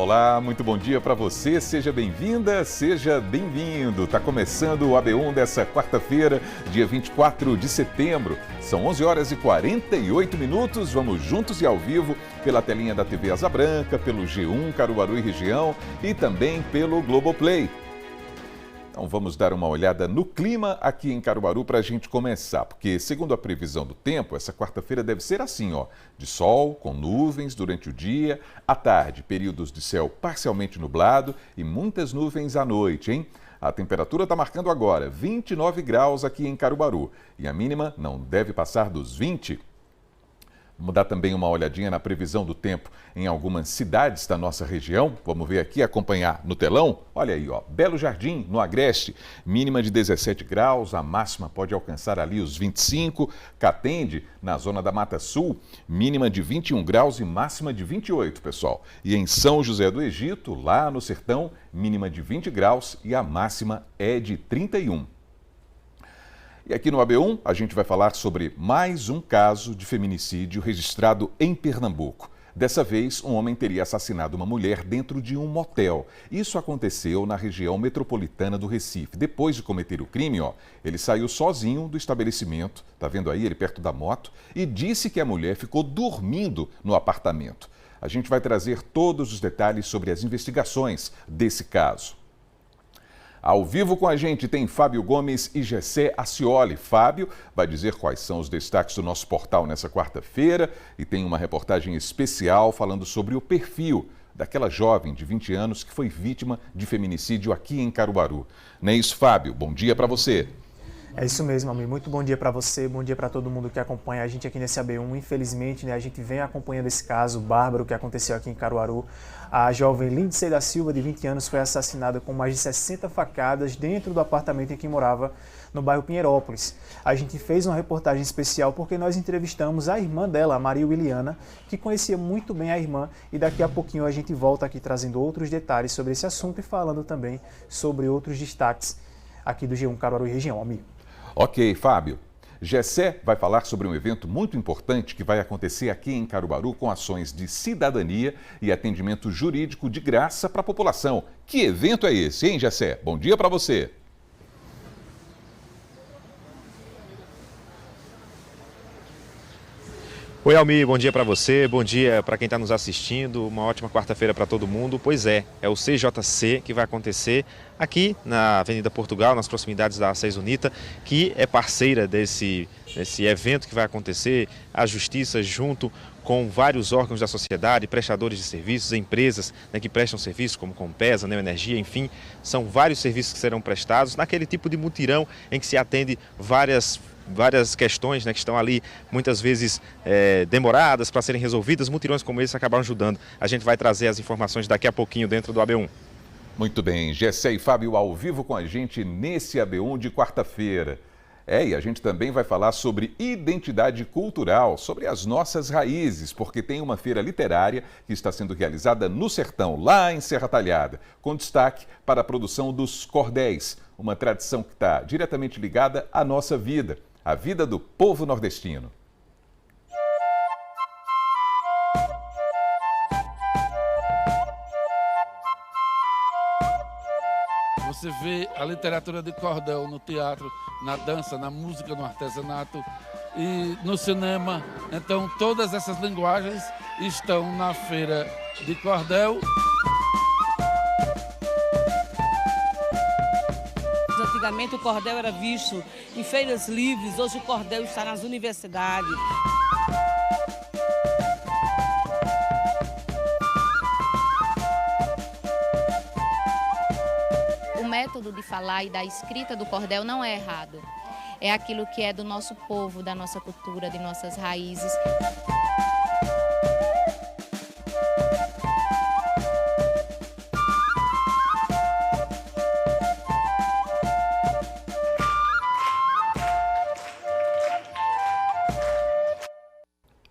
olá, muito bom dia para você, seja bem-vinda, seja bem-vindo. Está começando o AB1 dessa quarta-feira, dia 24 de setembro. São 11 horas e 48 minutos, vamos juntos e ao vivo pela telinha da TV Asa Branca, pelo G1 Caruaru e região e também pelo Globoplay. Então vamos dar uma olhada no clima aqui em Caruaru para a gente começar, porque segundo a previsão do tempo, essa quarta-feira deve ser assim, de sol, com nuvens durante o dia, à tarde, períodos de céu parcialmente nublado e muitas nuvens à noite, hein? A temperatura está marcando agora 29 graus aqui em Caruaru e a mínima não deve passar dos 20. Vamos dar também uma olhadinha na previsão do tempo em algumas cidades da nossa região. Vamos ver aqui, acompanhar no telão. Olha aí, Belo Jardim, no Agreste, mínima de 17 graus, a máxima pode alcançar ali os 25. Catende, na zona da Mata Sul, mínima de 21 graus e máxima de 28, pessoal. E em São José do Egito, lá no Sertão, mínima de 20 graus e a máxima é de 31. E aqui no AB1, a gente vai falar sobre mais um caso de feminicídio registrado em Pernambuco. Dessa vez, um homem teria assassinado uma mulher dentro de um motel. Isso aconteceu na região metropolitana do Recife. Depois de cometer o crime, ele saiu sozinho do estabelecimento, tá vendo aí ele perto da moto, e disse que a mulher ficou dormindo no apartamento. A gente vai trazer todos os detalhes sobre as investigações desse caso. Ao vivo com a gente tem Fábio Gomes e Gessé Acioli. Fábio vai dizer quais são os destaques do nosso portal nessa quarta-feira e tem uma reportagem especial falando sobre o perfil daquela jovem de 20 anos que foi vítima de feminicídio aqui em Caruaru. Não é isso, Fábio? Bom dia para você. É isso mesmo, amigo. Muito bom dia para você, bom dia para todo mundo que acompanha a gente aqui nesse AB1. Infelizmente, a gente vem acompanhando esse caso bárbaro que aconteceu aqui em Caruaru. A jovem Lindsay da Silva, de 20 anos, foi assassinada com mais de 60 facadas dentro do apartamento em que morava, no bairro Pinheirópolis. A gente fez uma reportagem especial porque nós entrevistamos a irmã dela, a Maria Williana, que conhecia muito bem a irmã, e daqui a pouquinho a gente volta aqui trazendo outros detalhes sobre esse assunto e falando também sobre outros destaques aqui do G1 Caruaru e região, amigo. Ok, Fábio. Gessé vai falar sobre um evento muito importante que vai acontecer aqui em Caruaru com ações de cidadania e atendimento jurídico de graça para a população. Que evento é esse, hein, Gessé? Bom dia para você. Oi, Almir, bom dia para você, bom dia para quem está nos assistindo, uma ótima quarta-feira para todo mundo. Pois é o CJC que vai acontecer aqui na Avenida Portugal, nas proximidades da Seis Unita, que é parceira desse evento que vai acontecer, a Justiça junto com vários órgãos da sociedade, prestadores de serviços, empresas que prestam serviços como Compesa, Neoenergia, enfim, são vários serviços que serão prestados naquele tipo de mutirão em que se atende várias questões que estão ali muitas vezes demoradas para serem resolvidas. Mutirões como esse acabaram ajudando. A gente vai trazer as informações daqui a pouquinho dentro do AB1. Muito bem, Gessé e Fábio ao vivo com a gente nesse AB1 de quarta-feira. E a gente também vai falar sobre identidade cultural, sobre as nossas raízes, porque tem uma feira literária que está sendo realizada no Sertão, lá em Serra Talhada, com destaque para a produção dos cordéis, uma tradição que está diretamente ligada à nossa vida, a vida do povo nordestino. Você vê a literatura de cordel no teatro, na dança, na música, no artesanato e no cinema. Então, todas essas linguagens estão na feira de cordel. Antigamente o cordel era visto em feiras livres, hoje o cordel está nas universidades. O método de falar e da escrita do cordel não é errado. É aquilo que é do nosso povo, da nossa cultura, de nossas raízes.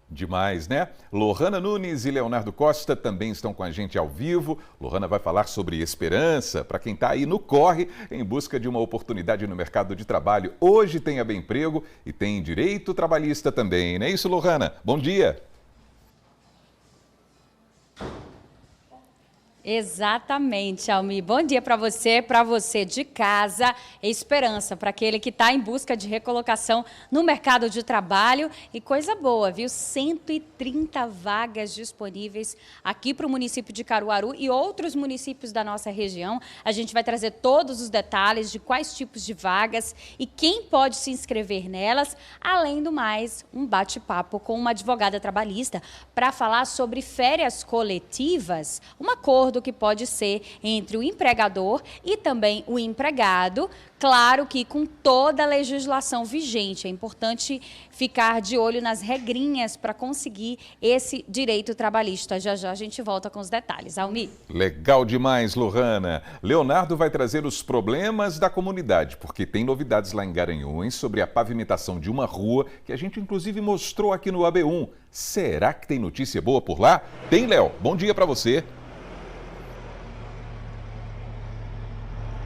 Demais, né? Lohana Nunes e Leonardo Costa também estão com a gente ao vivo. Lohana vai falar sobre esperança para quem está aí no corre em busca de uma oportunidade no mercado de trabalho. Hoje tem a Bem Emprego e tem direito trabalhista também, não é isso, Lohana? Bom dia! Exatamente, Almi. Bom dia para você de casa, esperança para aquele que está em busca de recolocação no mercado de trabalho e coisa boa, viu? 130 vagas disponíveis aqui para o município de Caruaru e outros municípios da nossa região. A gente vai trazer todos os detalhes de quais tipos de vagas e quem pode se inscrever nelas, além do mais, um bate-papo com uma advogada trabalhista para falar sobre férias coletivas, um acordo que pode ser entre o empregador e também o empregado, claro que com toda a legislação vigente. É importante ficar de olho nas regrinhas para conseguir esse direito trabalhista. Já já a gente volta com os detalhes. Almi. Legal demais, Lohana. Leonardo vai trazer os problemas da comunidade, porque tem novidades lá em Garanhuns sobre a pavimentação de uma rua que a gente inclusive mostrou aqui no AB1. Será que tem notícia boa por lá? Tem, Léo. Bom dia para você.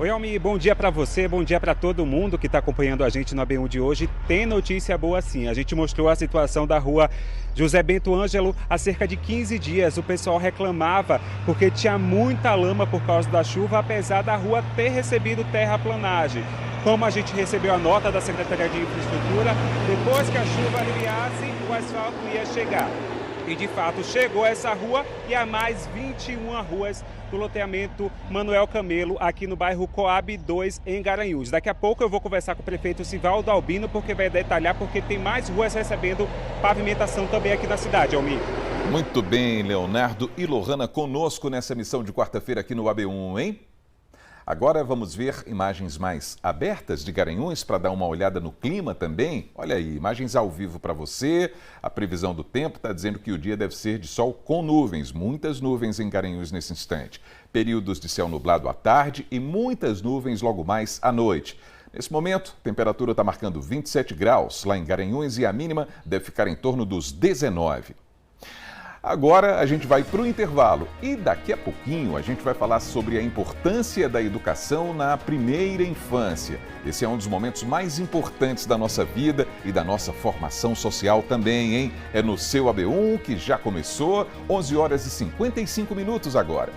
Oi, Almi, bom dia para você, bom dia para todo mundo que está acompanhando a gente no AB1 de hoje. Tem notícia boa sim, a gente mostrou a situação da rua José Bento Ângelo há cerca de 15 dias. O pessoal reclamava porque tinha muita lama por causa da chuva, apesar da rua ter recebido terraplanagem. Como a gente recebeu a nota da Secretaria de Infraestrutura, depois que a chuva aliviasse, o asfalto ia chegar. E de fato chegou essa rua e a mais 21 ruas do loteamento Manuel Camelo, aqui no bairro Coab 2, em Garanhuns. Daqui a pouco eu vou conversar com o prefeito Sivaldo Albino, porque vai detalhar, porque tem mais ruas recebendo pavimentação também aqui na cidade, Almir. Muito bem, Leonardo e Lohana conosco nessa missão de quarta-feira aqui no AB1, hein? Agora vamos ver imagens mais abertas de Garanhuns para dar uma olhada no clima também. Olha aí, imagens ao vivo para você. A previsão do tempo está dizendo que o dia deve ser de sol com nuvens, muitas nuvens em Garanhuns nesse instante. Períodos de céu nublado à tarde e muitas nuvens logo mais à noite. Nesse momento, a temperatura está marcando 27 graus lá em Garanhuns e a mínima deve ficar em torno dos 19. Agora a gente vai para o intervalo e daqui a pouquinho a gente vai falar sobre a importância da educação na primeira infância. Esse é um dos momentos mais importantes da nossa vida e da nossa formação social também, hein? É no seu AB1 que já começou, 11 horas e 55 minutos agora.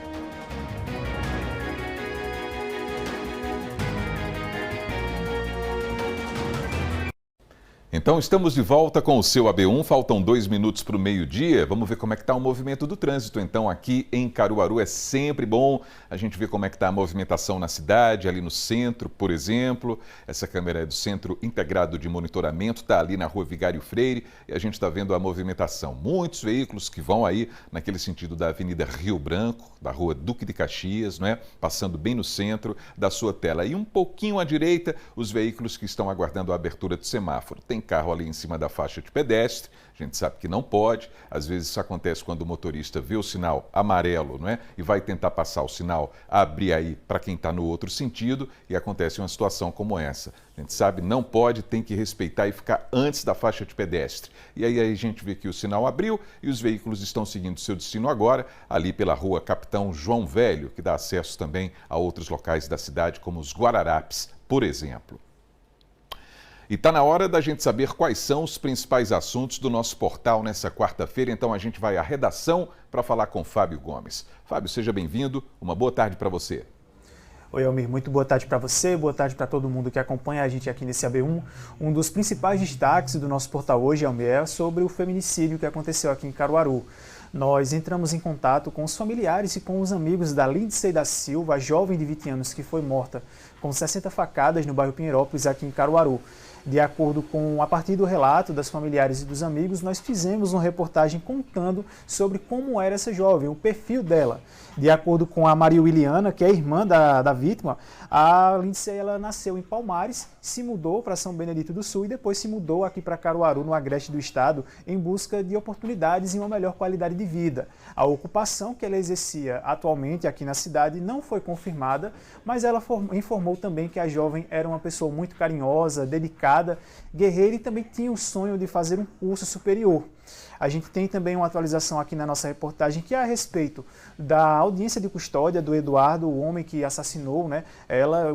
Então estamos de volta com o seu AB1, faltam 2 minutos para o meio-dia. Vamos ver como é que está o movimento do trânsito. Então aqui em Caruaru é sempre bom a gente ver como é que está a movimentação na cidade, ali no centro, por exemplo. Essa câmera é do Centro Integrado de Monitoramento, está ali na Rua Vigário Freire e a gente está vendo a movimentação. Muitos veículos que vão aí naquele sentido da Avenida Rio Branco, da Rua Duque de Caxias, não é? Passando bem no centro da sua tela. E um pouquinho à direita, os veículos que estão aguardando a abertura do semáforo. Tem carro ali em cima da faixa de pedestre, a gente sabe que não pode, às vezes isso acontece quando o motorista vê o sinal amarelo, não é? E vai tentar passar o sinal, abrir aí para quem está no outro sentido e acontece uma situação como essa. A gente sabe, não pode, tem que respeitar e ficar antes da faixa de pedestre. E aí a gente vê que o sinal abriu e os veículos estão seguindo seu destino agora, ali pela Rua Capitão João Velho, que dá acesso também a outros locais da cidade, como os Guararapes, por exemplo. E está na hora da gente saber quais são os principais assuntos do nosso portal nessa quarta-feira. Então a gente vai à redação para falar com Fábio Gomes. Fábio, seja bem-vindo. Uma boa tarde para você. Oi, Almir. Muito boa tarde para você, boa tarde para todo mundo que acompanha a gente aqui nesse AB1. Um dos principais destaques do nosso portal hoje, Almir, é sobre o feminicídio que aconteceu aqui em Caruaru. Nós entramos em contato com os familiares e com os amigos da Lindsay da Silva, a jovem de 20 anos que foi morta com 60 facadas no bairro Pinheirópolis, aqui em Caruaru. De acordo com, a partir do relato das familiares e dos amigos, nós fizemos uma reportagem contando sobre como era essa jovem, o perfil dela. De acordo com a Maria Williana, que é irmã da vítima, a Lindsay ela nasceu em Palmares, se mudou para São Benedito do Sul e depois se mudou aqui para Caruaru, no agreste do estado, em busca de oportunidades e uma melhor qualidade de vida. A ocupação que ela exercia atualmente aqui na cidade não foi confirmada, mas ela informou também que a jovem era uma pessoa muito carinhosa, dedicada, guerreira e também tinha o sonho de fazer um curso superior. A gente tem também uma atualização aqui na nossa reportagem que é a respeito da audiência de custódia do Eduardo, o homem que assassinou, né, ela,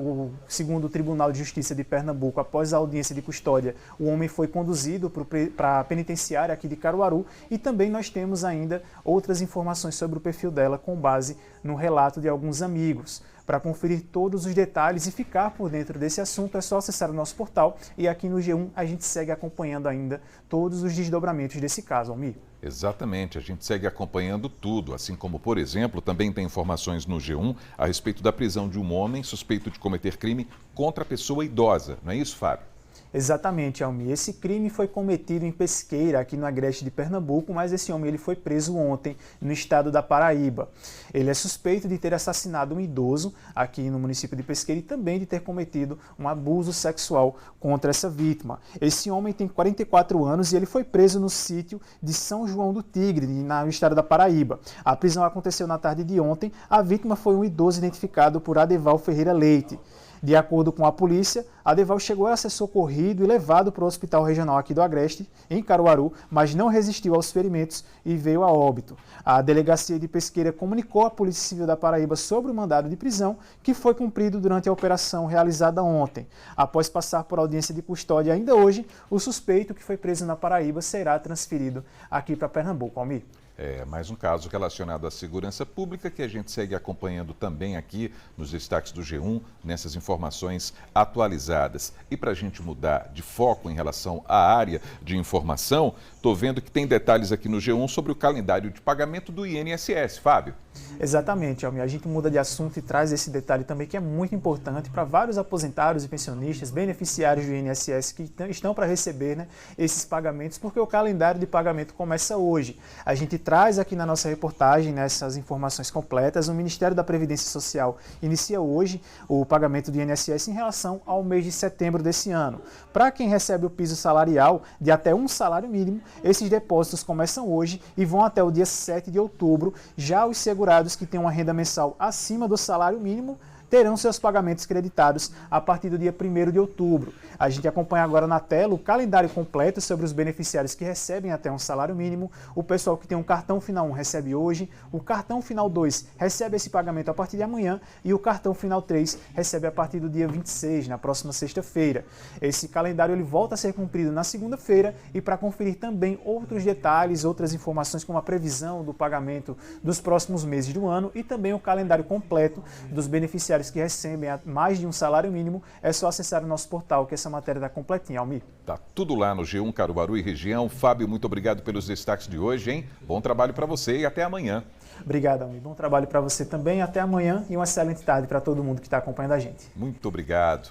segundo o Tribunal de Justiça de Pernambuco. Após a audiência de custódia, o homem foi conduzido para a penitenciária aqui de Caruaru, e também nós temos ainda outras informações sobre o perfil dela com base no relato de alguns amigos. Para conferir todos os detalhes e ficar por dentro desse assunto, é só acessar o nosso portal, e aqui no G1 a gente segue acompanhando ainda todos os desdobramentos desse caso, Almir. Exatamente, a gente segue acompanhando tudo, assim como, por exemplo, também tem informações no G1 a respeito da prisão de um homem suspeito de cometer crime contra a pessoa idosa, não é isso, Fábio? Exatamente, Almir. Esse crime foi cometido em Pesqueira, aqui no Agreste de Pernambuco, mas esse homem ele foi preso ontem no estado da Paraíba. Ele é suspeito de ter assassinado um idoso aqui no município de Pesqueira e também de ter cometido um abuso sexual contra essa vítima. Esse homem tem 44 anos e ele foi preso no sítio de São João do Tigre, no estado da Paraíba. A prisão aconteceu na tarde de ontem. A vítima foi um idoso identificado por Adeval Ferreira Leite. De acordo com a polícia, Adeval chegou a ser socorrido e levado para o Hospital Regional aqui do Agreste, em Caruaru, mas não resistiu aos ferimentos e veio a óbito. A Delegacia de Pesqueira comunicou à Polícia Civil da Paraíba sobre o mandado de prisão, que foi cumprido durante a operação realizada ontem. Após passar por audiência de custódia ainda hoje, o suspeito que foi preso na Paraíba será transferido aqui para Pernambuco. Almir. É mais um caso relacionado à segurança pública que a gente segue acompanhando também aqui nos destaques do G1, nessas informações atualizadas. E para a gente mudar de foco em relação à área de informação, estou vendo que tem detalhes aqui no G1 sobre o calendário de pagamento do INSS. Fábio. Exatamente, Almir. A gente muda de assunto e traz esse detalhe também que é muito importante para vários aposentados e pensionistas, beneficiários do INSS que estão para receber, né, esses pagamentos, porque o calendário de pagamento começa hoje. A gente traz aqui na nossa reportagem, né, essas informações completas. O Ministério da Previdência Social inicia hoje o pagamento do INSS em relação ao mês de setembro desse ano. Para quem recebe o piso salarial de até um salário mínimo, esses depósitos começam hoje e vão até o dia 7 de outubro. Já os segurados que têm uma renda mensal acima do salário mínimo terão seus pagamentos creditados a partir do dia 1º de outubro. A gente acompanha agora na tela o calendário completo sobre os beneficiários que recebem até um salário mínimo. O pessoal que tem um cartão final 1 recebe hoje, o cartão final 2 recebe esse pagamento a partir de amanhã e o cartão final 3 recebe a partir do dia 26, na próxima sexta-feira. Esse calendário ele volta a ser cumprido na segunda-feira, e para conferir também outros detalhes, outras informações como a previsão do pagamento dos próximos meses do ano e também o calendário completo dos beneficiários que recebem mais de um salário mínimo, é só acessar o nosso portal, que essa matéria está completinha, Almir. Tá tudo lá no G1 Caruaru e região. Fábio, muito obrigado pelos destaques de hoje, hein? Bom trabalho para você e até amanhã. Obrigado, Almir. Bom trabalho para você também. Até amanhã e uma excelente tarde para todo mundo que está acompanhando a gente. Muito obrigado.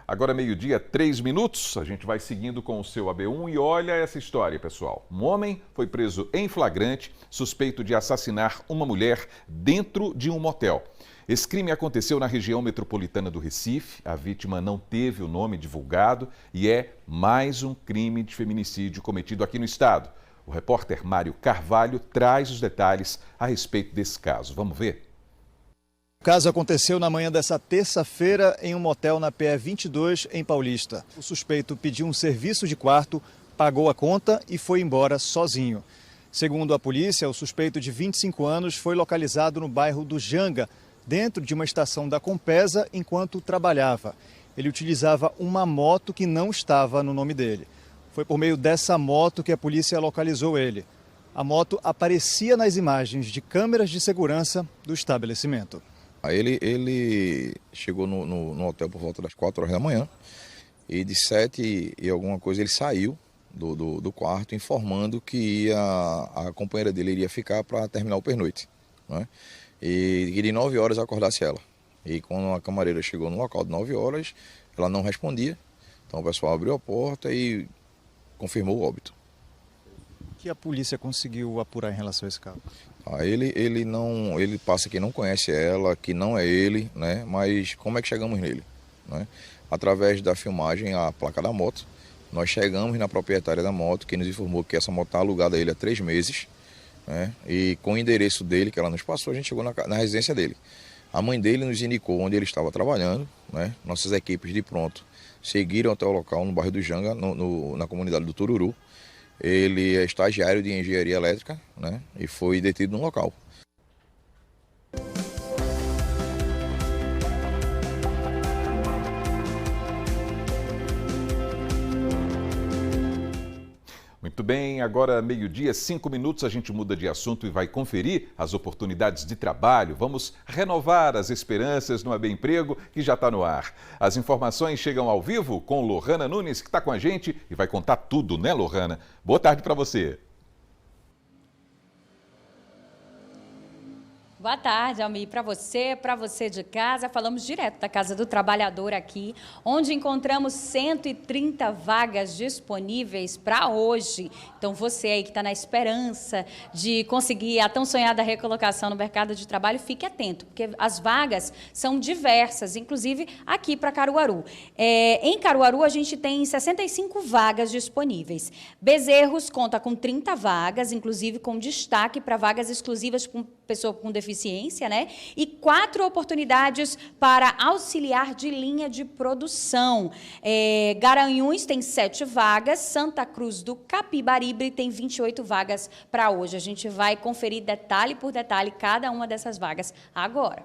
Agora, 12:03, a gente vai seguindo com o seu AB1 e olha essa história, pessoal. Um homem foi preso em flagrante, suspeito de assassinar uma mulher dentro de um motel. Esse crime aconteceu na região metropolitana do Recife. A vítima não teve o nome divulgado e é mais um crime de feminicídio cometido aqui no estado. O repórter Mário Carvalho traz os detalhes a respeito desse caso. Vamos ver? O caso aconteceu na manhã dessa terça-feira em um motel na PE 22, em Paulista. O suspeito pediu um serviço de quarto, pagou a conta e foi embora sozinho. Segundo a polícia, o suspeito de 25 anos foi localizado no bairro do Janga, dentro de uma estação da Compesa, enquanto trabalhava. Ele utilizava uma moto que não estava no nome dele. Foi por meio dessa moto que a polícia localizou ele. A moto aparecia nas imagens de câmeras de segurança do estabelecimento. Ele chegou no hotel por volta das 4 horas da manhã e de 7 e alguma coisa ele saiu do quarto informando que a companheira dele iria ficar para terminar o pernoite, né? E de 9 horas acordasse ela. E quando a camareira chegou no local de 9 horas, ela não respondia. Então o pessoal abriu a porta e confirmou o óbito. O que a polícia conseguiu apurar em relação a esse caso? Ele passa que não conhece ela, que não é ele, né? Mas como é que chegamos nele, né? Através da filmagem, a placa da moto, nós chegamos na proprietária da moto, que nos informou que essa moto está alugada a ele há 3 meses, né? E com o endereço dele, que ela nos passou, a gente chegou na residência dele. A mãe dele nos indicou onde ele estava trabalhando, né? Nossas equipes de pronto seguiram até o local no bairro do Janga, na comunidade do Tururu. Ele é estagiário de engenharia elétrica, né, e foi detido no local. Muito bem, agora meio-dia, 5 minutos, a gente muda de assunto e vai conferir as oportunidades de trabalho. Vamos renovar as esperanças no AB Emprego, que já está no ar. As informações chegam ao vivo com Lohana Nunes, que está com a gente e vai contar tudo, né, Lohana? Boa tarde para você. Boa tarde, Almir, para você de casa. Falamos direto da Casa do Trabalhador aqui, onde encontramos 130 vagas disponíveis para hoje. Então, você aí que está na esperança de conseguir a tão sonhada recolocação no mercado de trabalho, fique atento, porque as vagas são diversas, inclusive aqui para Caruaru. Em Caruaru, a gente tem 65 vagas disponíveis. Bezerros conta com 30 vagas, inclusive com destaque para vagas exclusivas com pessoa com deficiência, né? E 4 oportunidades para auxiliar de linha de produção. Garanhuns tem 7 vagas, Santa Cruz do Capibaribe tem 28 vagas para hoje. A gente vai conferir detalhe por detalhe cada uma dessas vagas agora.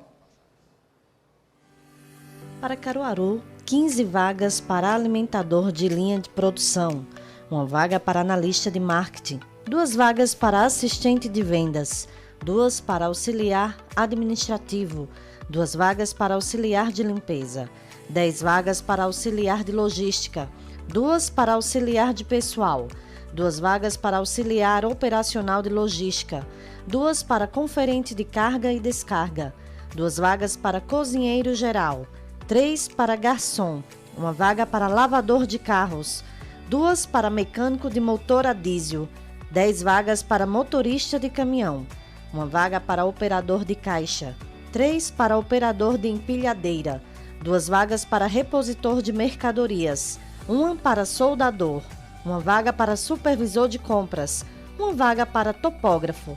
Para Caruaru, 15 vagas para alimentador de linha de produção, uma vaga para analista de marketing, 2 vagas para assistente de vendas, 2 para auxiliar administrativo, 2 vagas para auxiliar de limpeza, 10 vagas para auxiliar de logística, 2 para auxiliar de pessoal, 2 vagas para auxiliar operacional de logística, 2 para conferente de carga e descarga, 2 vagas para cozinheiro geral, 3 para garçom, 1 vaga para lavador de carros, 2 para mecânico de motor a diesel, 10 vagas para motorista de caminhão, 1 vaga para operador de caixa, 3 para operador de empilhadeira, 2 vagas para repositor de mercadorias, 1 para soldador, 1 vaga para supervisor de compras, 1 vaga para topógrafo,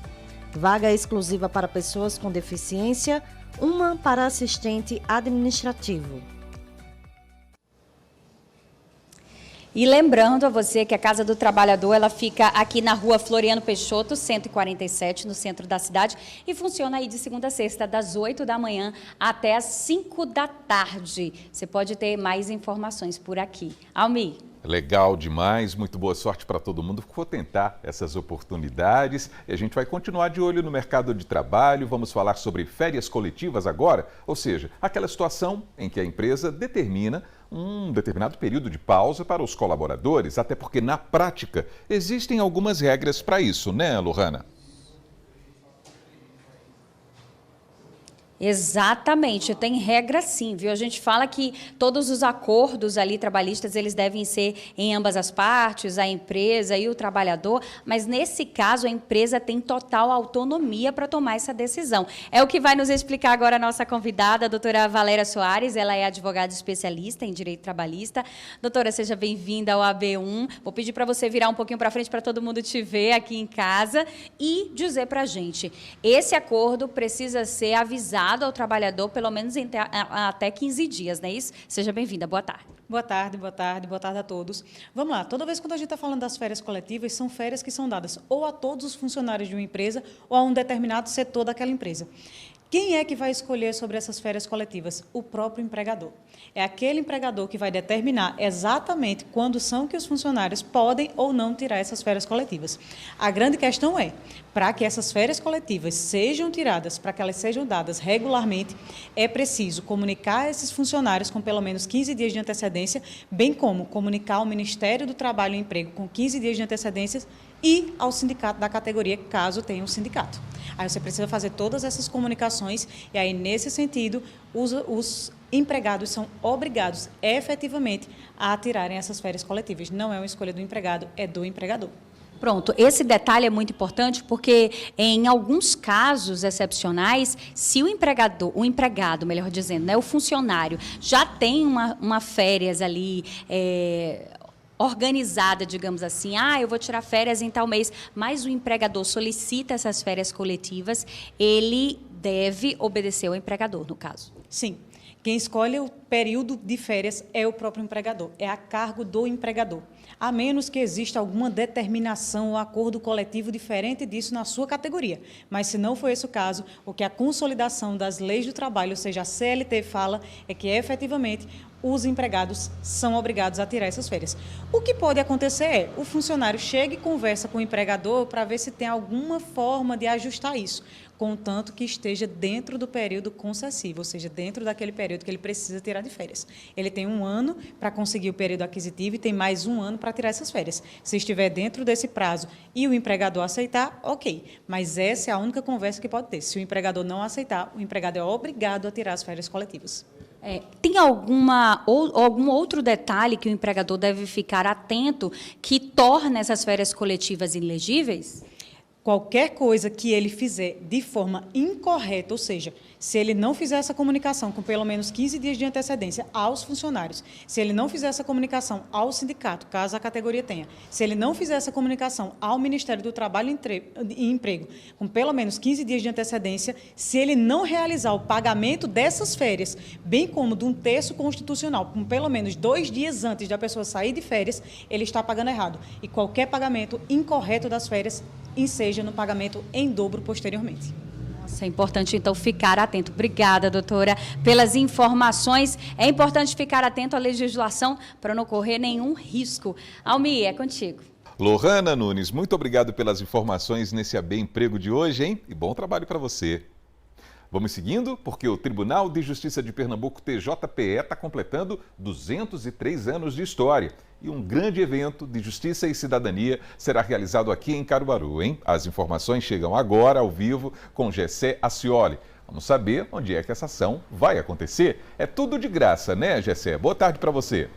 vaga exclusiva para pessoas com deficiência, 1 para assistente administrativo. E lembrando a você que a Casa do Trabalhador, ela fica aqui na rua Floriano Peixoto, 147, no centro da cidade, e funciona aí de segunda a sexta, das 8 da manhã até as 5 da tarde. Você pode ter mais informações por aqui. Almir. Legal demais, muito boa sorte para todo mundo que for tentar essas oportunidades. E a gente vai continuar de olho no mercado de trabalho, vamos falar sobre férias coletivas agora, ou seja, aquela situação em que a empresa determina um determinado período de pausa para os colaboradores, até porque na prática existem algumas regras para isso, né, Lohana? Exatamente, tem regra sim, viu? A gente fala que todos os acordos ali trabalhistas, eles devem ser em ambas as partes, a empresa e o trabalhador, mas nesse caso a empresa tem total autonomia para tomar essa decisão. É o que vai nos explicar agora a nossa convidada, a doutora Valéria Soares, ela é advogada especialista em direito trabalhista. Doutora, seja bem-vinda ao AB1. Vou pedir para você virar um pouquinho para frente para todo mundo te ver aqui em casa e dizer para a gente, esse acordo precisa ser avisado ao trabalhador pelo menos até 15 dias, não é isso? Seja bem-vinda, boa tarde. Boa tarde a todos. Vamos lá, toda vez quando a gente está falando das férias coletivas, são férias que são dadas ou a todos os funcionários de uma empresa ou a um determinado setor daquela empresa. Quem é que vai escolher sobre essas férias coletivas? O próprio empregador. É aquele empregador que vai determinar exatamente quando são que os funcionários podem ou não tirar essas férias coletivas. A grande questão é, para que essas férias coletivas sejam tiradas, para que elas sejam dadas regularmente, é preciso comunicar a esses funcionários com pelo menos 15 dias de antecedência, bem como comunicar ao Ministério do Trabalho e Emprego com 15 dias de antecedência e ao sindicato da categoria, caso tenha um sindicato. Aí você precisa fazer todas essas comunicações e aí, nesse sentido, os empregados são obrigados, efetivamente, a tirarem essas férias coletivas. Não é uma escolha do empregado, é do empregador. Pronto, esse detalhe é muito importante porque, em alguns casos excepcionais, se o empregado, melhor dizendo, né, o funcionário, já tem uma férias ali organizada, digamos assim, eu vou tirar férias em tal mês, mas o empregador solicita essas férias coletivas, ele deve obedecer ao empregador, no caso. Sim. Quem escolhe o período de férias é o próprio empregador, é a cargo do empregador. A menos que exista alguma determinação ou acordo coletivo diferente disso na sua categoria. Mas, se não for esse o caso, o que a consolidação das leis do trabalho, ou seja, a CLT, fala é que, efetivamente, os empregados são obrigados a tirar essas férias. O que pode acontecer é, o funcionário chega e conversa com o empregador para ver se tem alguma forma de ajustar isso, contanto que esteja dentro do período concessivo, ou seja, dentro daquele período que ele precisa tirar de férias. Ele tem 1 ano para conseguir o período aquisitivo e tem mais 1 ano para tirar essas férias. Se estiver dentro desse prazo e o empregador aceitar, ok. Mas essa é a única conversa que pode ter. Se o empregador não aceitar, o empregado é obrigado a tirar as férias coletivas. Tem algum outro detalhe que o empregador deve ficar atento que torna essas férias coletivas ilegíveis? Qualquer coisa que ele fizer de forma incorreta, ou seja, se ele não fizer essa comunicação com pelo menos 15 dias de antecedência aos funcionários, se ele não fizer essa comunicação ao sindicato, caso a categoria tenha, se ele não fizer essa comunicação ao Ministério do Trabalho e Emprego com pelo menos 15 dias de antecedência, se ele não realizar o pagamento dessas férias, bem como de um terço constitucional, com pelo menos 2 dias antes da pessoa sair de férias, ele está pagando errado. E qualquer pagamento incorreto das férias enseja no pagamento em dobro posteriormente. Nossa, é importante, então, ficar atento. Obrigada, doutora, pelas informações. É importante ficar atento à legislação para não correr nenhum risco. Almi, é contigo. Lohana Nunes, muito obrigado pelas informações nesse AB Emprego de hoje, hein? E bom trabalho para você. Vamos seguindo, porque o Tribunal de Justiça de Pernambuco, TJPE, está completando 203 anos de história. E um grande evento de justiça e cidadania será realizado aqui em Caruaru, hein? As informações chegam agora, ao vivo, com Gessé Acioli. Vamos saber onde é que essa ação vai acontecer. É tudo de graça, né, Gessé? Boa tarde para você.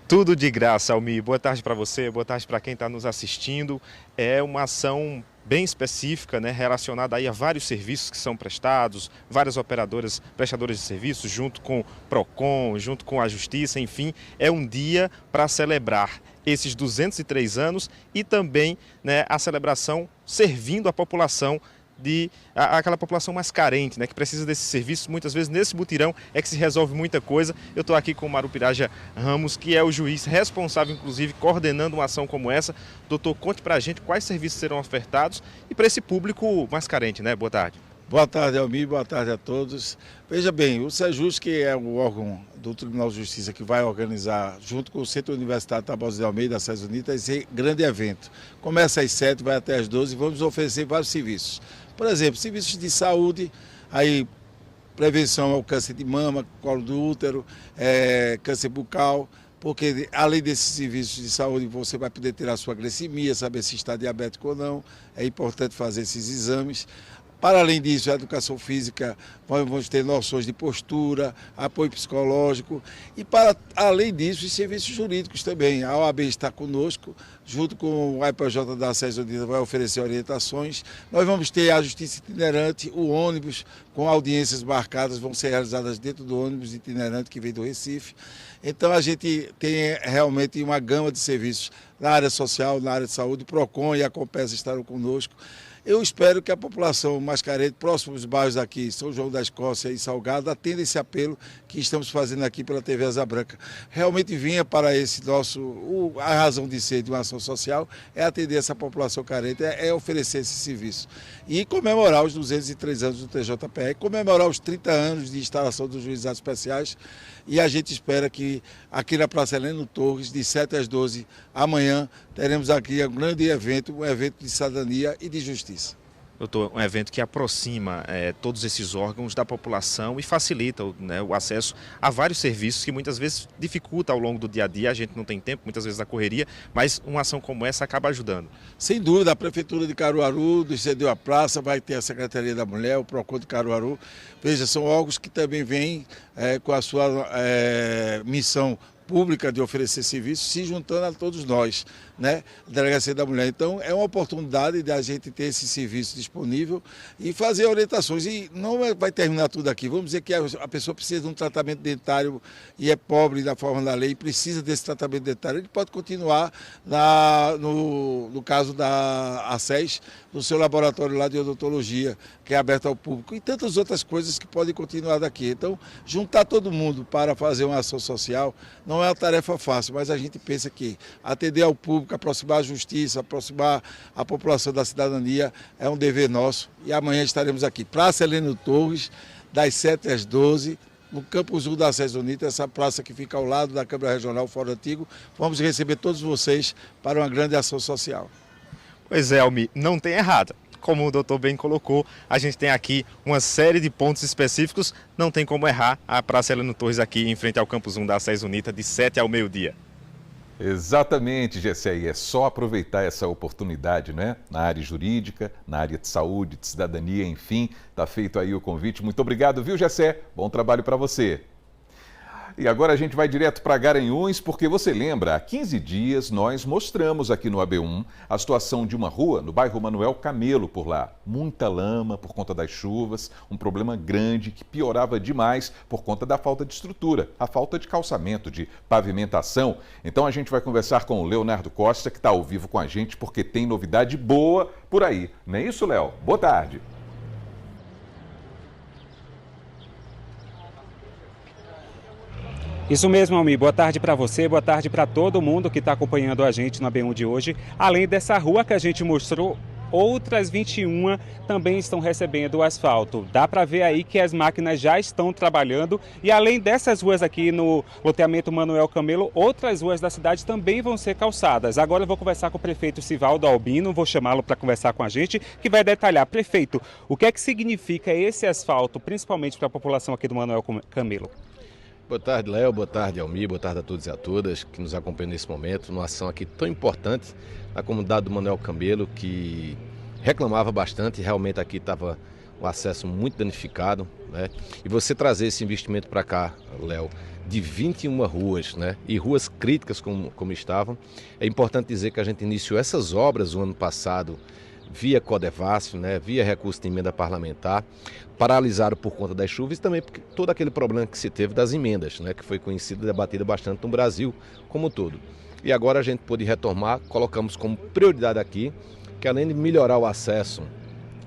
Tudo de graça, Almi. Boa tarde para você, boa tarde para quem está nos assistindo. É uma ação bem específica, né, relacionada aí a vários serviços que são prestados, várias operadoras, prestadoras de serviços, junto com o PROCON, junto com a Justiça, enfim, é um dia para celebrar esses 203 anos e também, né, a celebração servindo a população aquela população mais carente, né, que precisa desses serviços. Muitas vezes nesse mutirão é que se resolve muita coisa. Eu estou aqui com o Marupiraja Ramos, que é o juiz responsável, inclusive, coordenando uma ação como essa. Doutor, conte para a gente quais serviços serão ofertados e para esse público mais carente, né? Boa tarde. Boa tarde, Almi, boa tarde a todos. Veja bem, o SEJUS, que é o órgão do Tribunal de Justiça que vai organizar, junto com o Centro Universitário Tabosa de Almeida, da SES Unita, esse grande evento. Começa às 7, vai até às 12 e vamos oferecer vários serviços. Por exemplo, serviços de saúde, aí prevenção ao câncer de mama, colo do útero, câncer bucal, porque além desses serviços de saúde você vai poder ter a sua glicemia, saber se está diabético ou não, é importante fazer esses exames. Para além disso, a educação física, vamos ter noções de postura, apoio psicológico e, para além disso, os serviços jurídicos também. A OAB está conosco, junto com o IPJ da SES Unida, vai oferecer orientações. Nós vamos ter a justiça itinerante, o ônibus, com audiências marcadas, vão ser realizadas dentro do ônibus itinerante que vem do Recife. Então, a gente tem realmente uma gama de serviços na área social, na área de saúde. O PROCON e a Compesa estarão conosco. Eu espero que a população mais carente, próximos bairros aqui, São João da Escócia e Salgado, atenda esse apelo que estamos fazendo aqui pela TV Asa Branca. Realmente vinha para esse nosso, a razão de ser de uma ação social é atender essa população carente, é oferecer esse serviço. E comemorar os 203 anos do TJPE, comemorar os 30 anos de instalação dos juizados especiais. E a gente espera que aqui na Praça Heleno Torres, de 7 às 12, amanhã, teremos aqui um grande evento, um evento de cidadania e de justiça. Doutor, um evento que aproxima todos esses órgãos da população e facilita o acesso a vários serviços que muitas vezes dificulta ao longo do dia a dia, a gente não tem tempo, muitas vezes a correria, mas uma ação como essa acaba ajudando. Sem dúvida, a Prefeitura de Caruaru cedeu a praça, vai ter a Secretaria da Mulher, o PROCON de Caruaru. Veja, são órgãos que também vêm com a sua missão pública de oferecer serviços, se juntando a todos nós, né? A Delegacia da Mulher. Então, é uma oportunidade de a gente ter esse serviço disponível e fazer orientações. E não vai terminar tudo aqui. Vamos dizer que a pessoa precisa de um tratamento dentário e é pobre da forma da lei, precisa desse tratamento dentário. Ele pode continuar no caso da ACES, no seu laboratório lá de odontologia, que é aberto ao público, e tantas outras coisas que podem continuar daqui. Então, juntar todo mundo para fazer uma ação social não é uma tarefa fácil, mas a gente pensa que atender ao público, aproximar a justiça, aproximar a população da cidadania é um dever nosso. E amanhã estaremos aqui, Praça Heleno Torres, das 7 às 12, no Campus 1 da SES Unita, essa praça que fica ao lado da Câmara Regional Fórum Antigo. Vamos receber todos vocês para uma grande ação social. Pois é, Almi, não tem errado. Como o doutor bem colocou, a gente tem aqui uma série de pontos específicos, não tem como errar a Praça Heleno Torres aqui em frente ao Campus 1 da SES Unita, de 7 ao meio-dia. Exatamente, Gessé, é só aproveitar essa oportunidade, né? Na área jurídica, na área de saúde, de cidadania, enfim, está feito aí o convite. Muito obrigado, viu, Gessé? Bom trabalho para você. E agora a gente vai direto para Garanhuns, porque você lembra, há 15 dias nós mostramos aqui no AB1 a situação de uma rua no bairro Manuel Camelo por lá. Muita lama por conta das chuvas, um problema grande que piorava demais por conta da falta de estrutura, a falta de calçamento, de pavimentação. Então a gente vai conversar com o Leonardo Costa, que está ao vivo com a gente, porque tem novidade boa por aí. Não é isso, Léo? Boa tarde. Isso mesmo, Almi. Boa tarde para você, boa tarde para todo mundo que está acompanhando a gente no AB1 de hoje. Além dessa rua que a gente mostrou, outras 21 também estão recebendo o asfalto. Dá para ver aí que as máquinas já estão trabalhando e além dessas ruas aqui no loteamento Manuel Camelo, outras ruas da cidade também vão ser calçadas. Agora eu vou conversar com o prefeito Sivaldo Albino, vou chamá-lo para conversar com a gente, que vai detalhar. Prefeito, o que é que significa esse asfalto, principalmente para a população aqui do Manuel Camelo? Boa tarde, Léo. Boa tarde, Almi. Boa tarde a todos e a todas que nos acompanham nesse momento, numa ação aqui tão importante na comunidade do Manuel Camelo, que reclamava bastante, realmente aqui estava o acesso muito danificado, né? E você trazer esse investimento para cá, Léo, de 21 ruas, né? E ruas críticas como estavam, é importante dizer que a gente iniciou essas obras o ano passado via Codevasf, né? Via recurso de emenda parlamentar, paralisaram por conta das chuvas e também porque todo aquele problema que se teve das emendas, né? Que foi conhecido e debatido bastante no Brasil como um todo. E agora a gente pôde retomar, colocamos como prioridade aqui, que além de melhorar o acesso,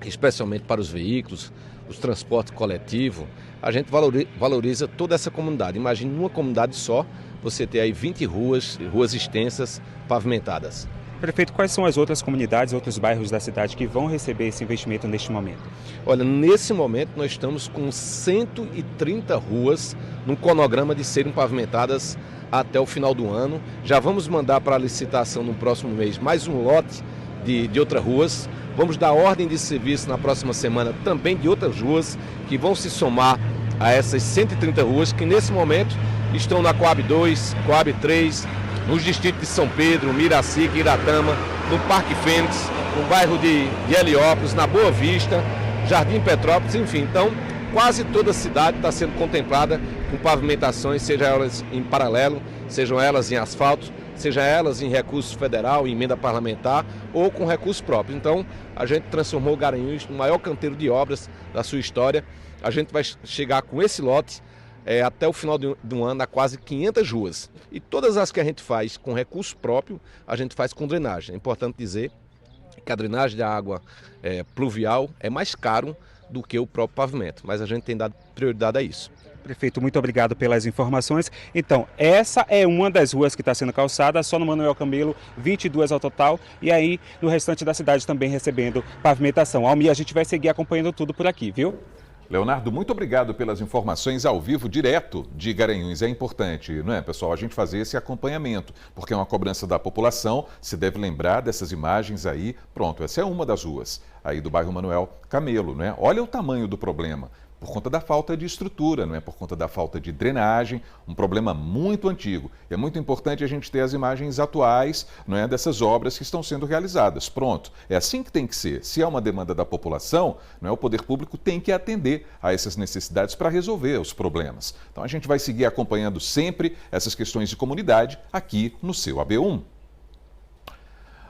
especialmente para os veículos, os transportes coletivos, a gente valoriza toda essa comunidade. Imagine numa comunidade só, você ter aí 20 ruas extensas pavimentadas. Prefeito, quais são as outras comunidades, outros bairros da cidade que vão receber esse investimento neste momento? Olha, nesse momento nós estamos com 130 ruas no cronograma de serem pavimentadas até o final do ano. Já vamos mandar para a licitação no próximo mês mais um lote de outras ruas. Vamos dar ordem de serviço na próxima semana também de outras ruas que vão se somar a essas 130 ruas que nesse momento estão na Coab 2, Coab 3, nos distritos de São Pedro, Miracica, Iratama, no Parque Fênix, no bairro de Heliópolis, na Boa Vista, Jardim Petrópolis, enfim. Então, quase toda a cidade está sendo contemplada com pavimentações, seja elas em paralelo, sejam elas em asfalto, seja elas em recurso federal, em emenda parlamentar ou com recurso próprio. Então, a gente transformou Garanhuns no maior canteiro de obras da sua história. A gente vai chegar com esse lote até o final do ano a quase 500 ruas. E todas as que a gente faz com recurso próprio, a gente faz com drenagem. É importante dizer que a drenagem da água pluvial é mais caro do que o próprio pavimento, mas a gente tem dado prioridade a isso. Prefeito, muito obrigado pelas informações. Então, essa é uma das ruas que está sendo calçada, só no Manuel Camelo, 22 ao total, e aí no restante da cidade também recebendo pavimentação. Almi, a gente vai seguir acompanhando tudo por aqui, viu? Leonardo, muito obrigado pelas informações ao vivo, direto de Garanhuns. É importante, não é, pessoal, a gente fazer esse acompanhamento, porque é uma cobrança da população, se deve lembrar dessas imagens aí. Pronto, essa é uma das ruas aí do bairro Manuel Camelo, não é? Olha o tamanho do problema. Por conta da falta de estrutura, não é? Por conta da falta de drenagem, um problema muito antigo. É muito importante a gente ter as imagens atuais, não é, dessas obras que estão sendo realizadas. Pronto, é assim que tem que ser. Se é uma demanda da população, não é, o poder público tem que atender a essas necessidades para resolver os problemas. Então a gente vai seguir acompanhando sempre essas questões de comunidade aqui no seu AB1.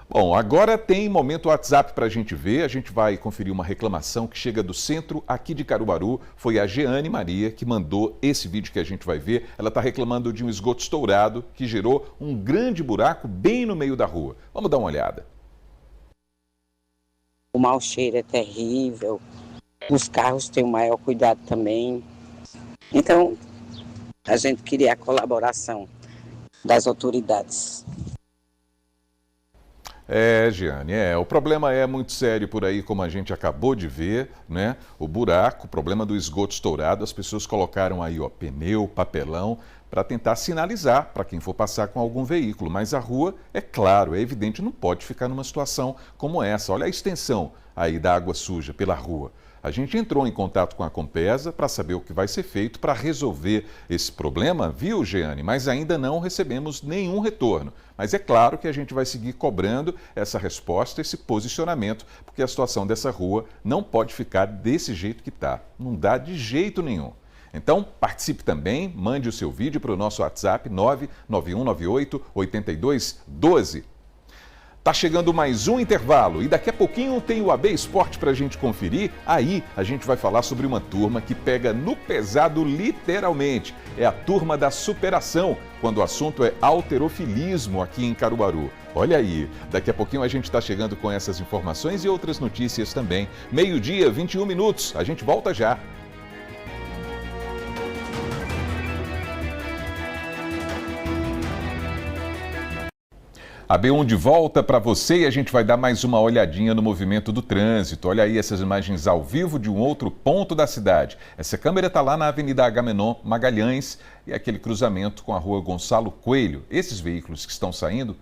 Bom, agora tem momento WhatsApp para a gente ver. A gente vai conferir uma reclamação que chega do centro aqui de Caruaru. Foi a Jeane Maria que mandou esse vídeo que a gente vai ver. Ela está reclamando de um esgoto estourado que gerou um grande buraco bem no meio da rua. Vamos dar uma olhada. O mau cheiro é terrível, os carros têm o maior cuidado também. Então, a gente queria a colaboração das autoridades. Giane, o problema é muito sério por aí, como a gente acabou de ver, né? O buraco, o problema do esgoto estourado, as pessoas colocaram aí, pneu, papelão, para tentar sinalizar para quem for passar com algum veículo. Mas a rua, é claro, é evidente, não pode ficar numa situação como essa. Olha a extensão aí da água suja pela rua. A gente entrou em contato com a Compesa para saber o que vai ser feito para resolver esse problema, viu, Jeane? Mas ainda não recebemos nenhum retorno. Mas é claro que a gente vai seguir cobrando essa resposta, esse posicionamento, porque a situação dessa rua não pode ficar desse jeito que está. Não dá de jeito nenhum. Então, participe também, mande o seu vídeo para o nosso WhatsApp 99198-8212. Tá chegando mais um intervalo e daqui a pouquinho tem o AB Esporte para a gente conferir. Aí a gente vai falar sobre uma turma que pega no pesado literalmente. É a turma da superação, quando o assunto é halterofilismo aqui em Caruaru. Olha aí, daqui a pouquinho a gente está chegando com essas informações e outras notícias também. 12h, 21 minutos, a gente volta já. A B1 de volta para você e a gente vai dar mais uma olhadinha no movimento do trânsito. Olha aí essas imagens ao vivo de um outro ponto da cidade. Essa câmera está lá na Avenida Agamenon Magalhães e aquele cruzamento com a Rua Gonçalo Coelho. Esses veículos que estão saindo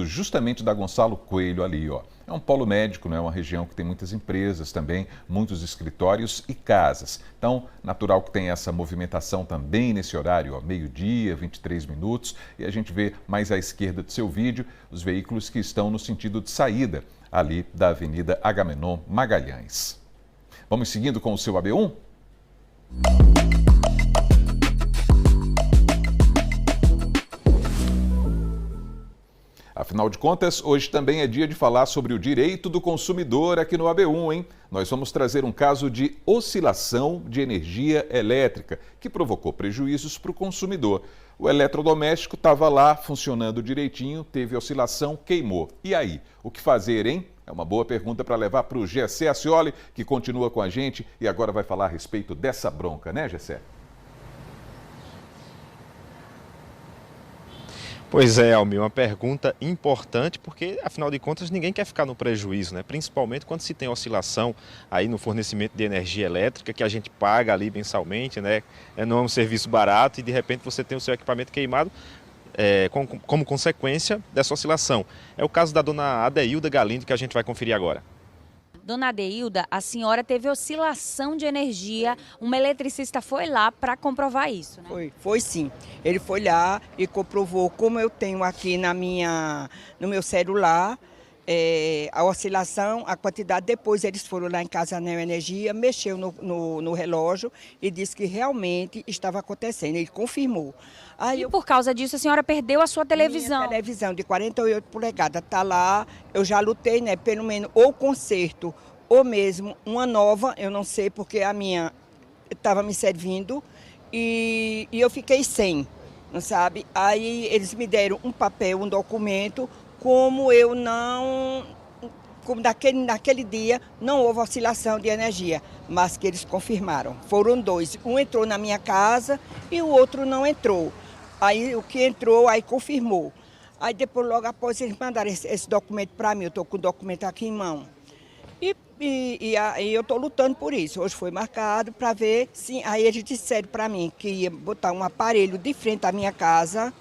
justamente da Gonçalo Coelho ali, ó. É um polo médico, né? Uma região que tem muitas empresas também, muitos escritórios e casas. Então, natural que tenha essa movimentação também nesse horário, ó, 12h, 23 minutos. E a gente vê mais à esquerda do seu vídeo os veículos que estão no sentido de saída ali da Avenida Agamenon Magalhães. Vamos seguindo com o seu AB1? Afinal de contas, hoje também é dia de falar sobre o direito do consumidor aqui no AB1, hein? Nós vamos trazer um caso de oscilação de energia elétrica que provocou prejuízos para o consumidor. O eletrodoméstico estava lá funcionando direitinho, teve oscilação, queimou. E aí, o que fazer, hein? É uma boa pergunta para levar para o Gessé Ascioli, que continua com a gente e agora vai falar a respeito dessa bronca, né, Gessé? Pois é, Almir, uma pergunta importante, porque afinal de contas ninguém quer ficar no prejuízo, né? Principalmente quando se tem oscilação aí no fornecimento de energia elétrica, que a gente paga ali mensalmente, né? Não é um serviço barato e de repente você tem o seu equipamento queimado como consequência dessa oscilação. É o caso da dona Adeilda Galindo que a gente vai conferir agora. Dona Adeilda, a senhora teve oscilação de energia, uma eletricista foi lá para comprovar isso, né? Foi sim. Ele foi lá e comprovou, como eu tenho aqui no meu celular, a oscilação, a quantidade. Depois eles foram lá em casa Neo Energia, mexeu no relógio e disse que realmente estava acontecendo, ele confirmou. Aí por causa disso a senhora perdeu a sua televisão? Minha televisão de 48 polegadas está lá, eu já lutei, né, pelo menos ou conserto ou mesmo uma nova, eu não sei porque a minha estava me servindo e eu fiquei sem, não sabe? Aí eles me deram um papel, um documento, como naquele dia não houve oscilação de energia, mas que eles confirmaram. Foram dois, um entrou na minha casa e o outro não entrou. Aí o que entrou, aí confirmou. Aí depois, logo após, eles mandaram esse documento para mim, eu estou com o documento aqui em mão. E aí eu estou lutando por isso. Hoje foi marcado para ver, sim. Aí eles disseram para mim que ia botar um aparelho de frente à minha casa.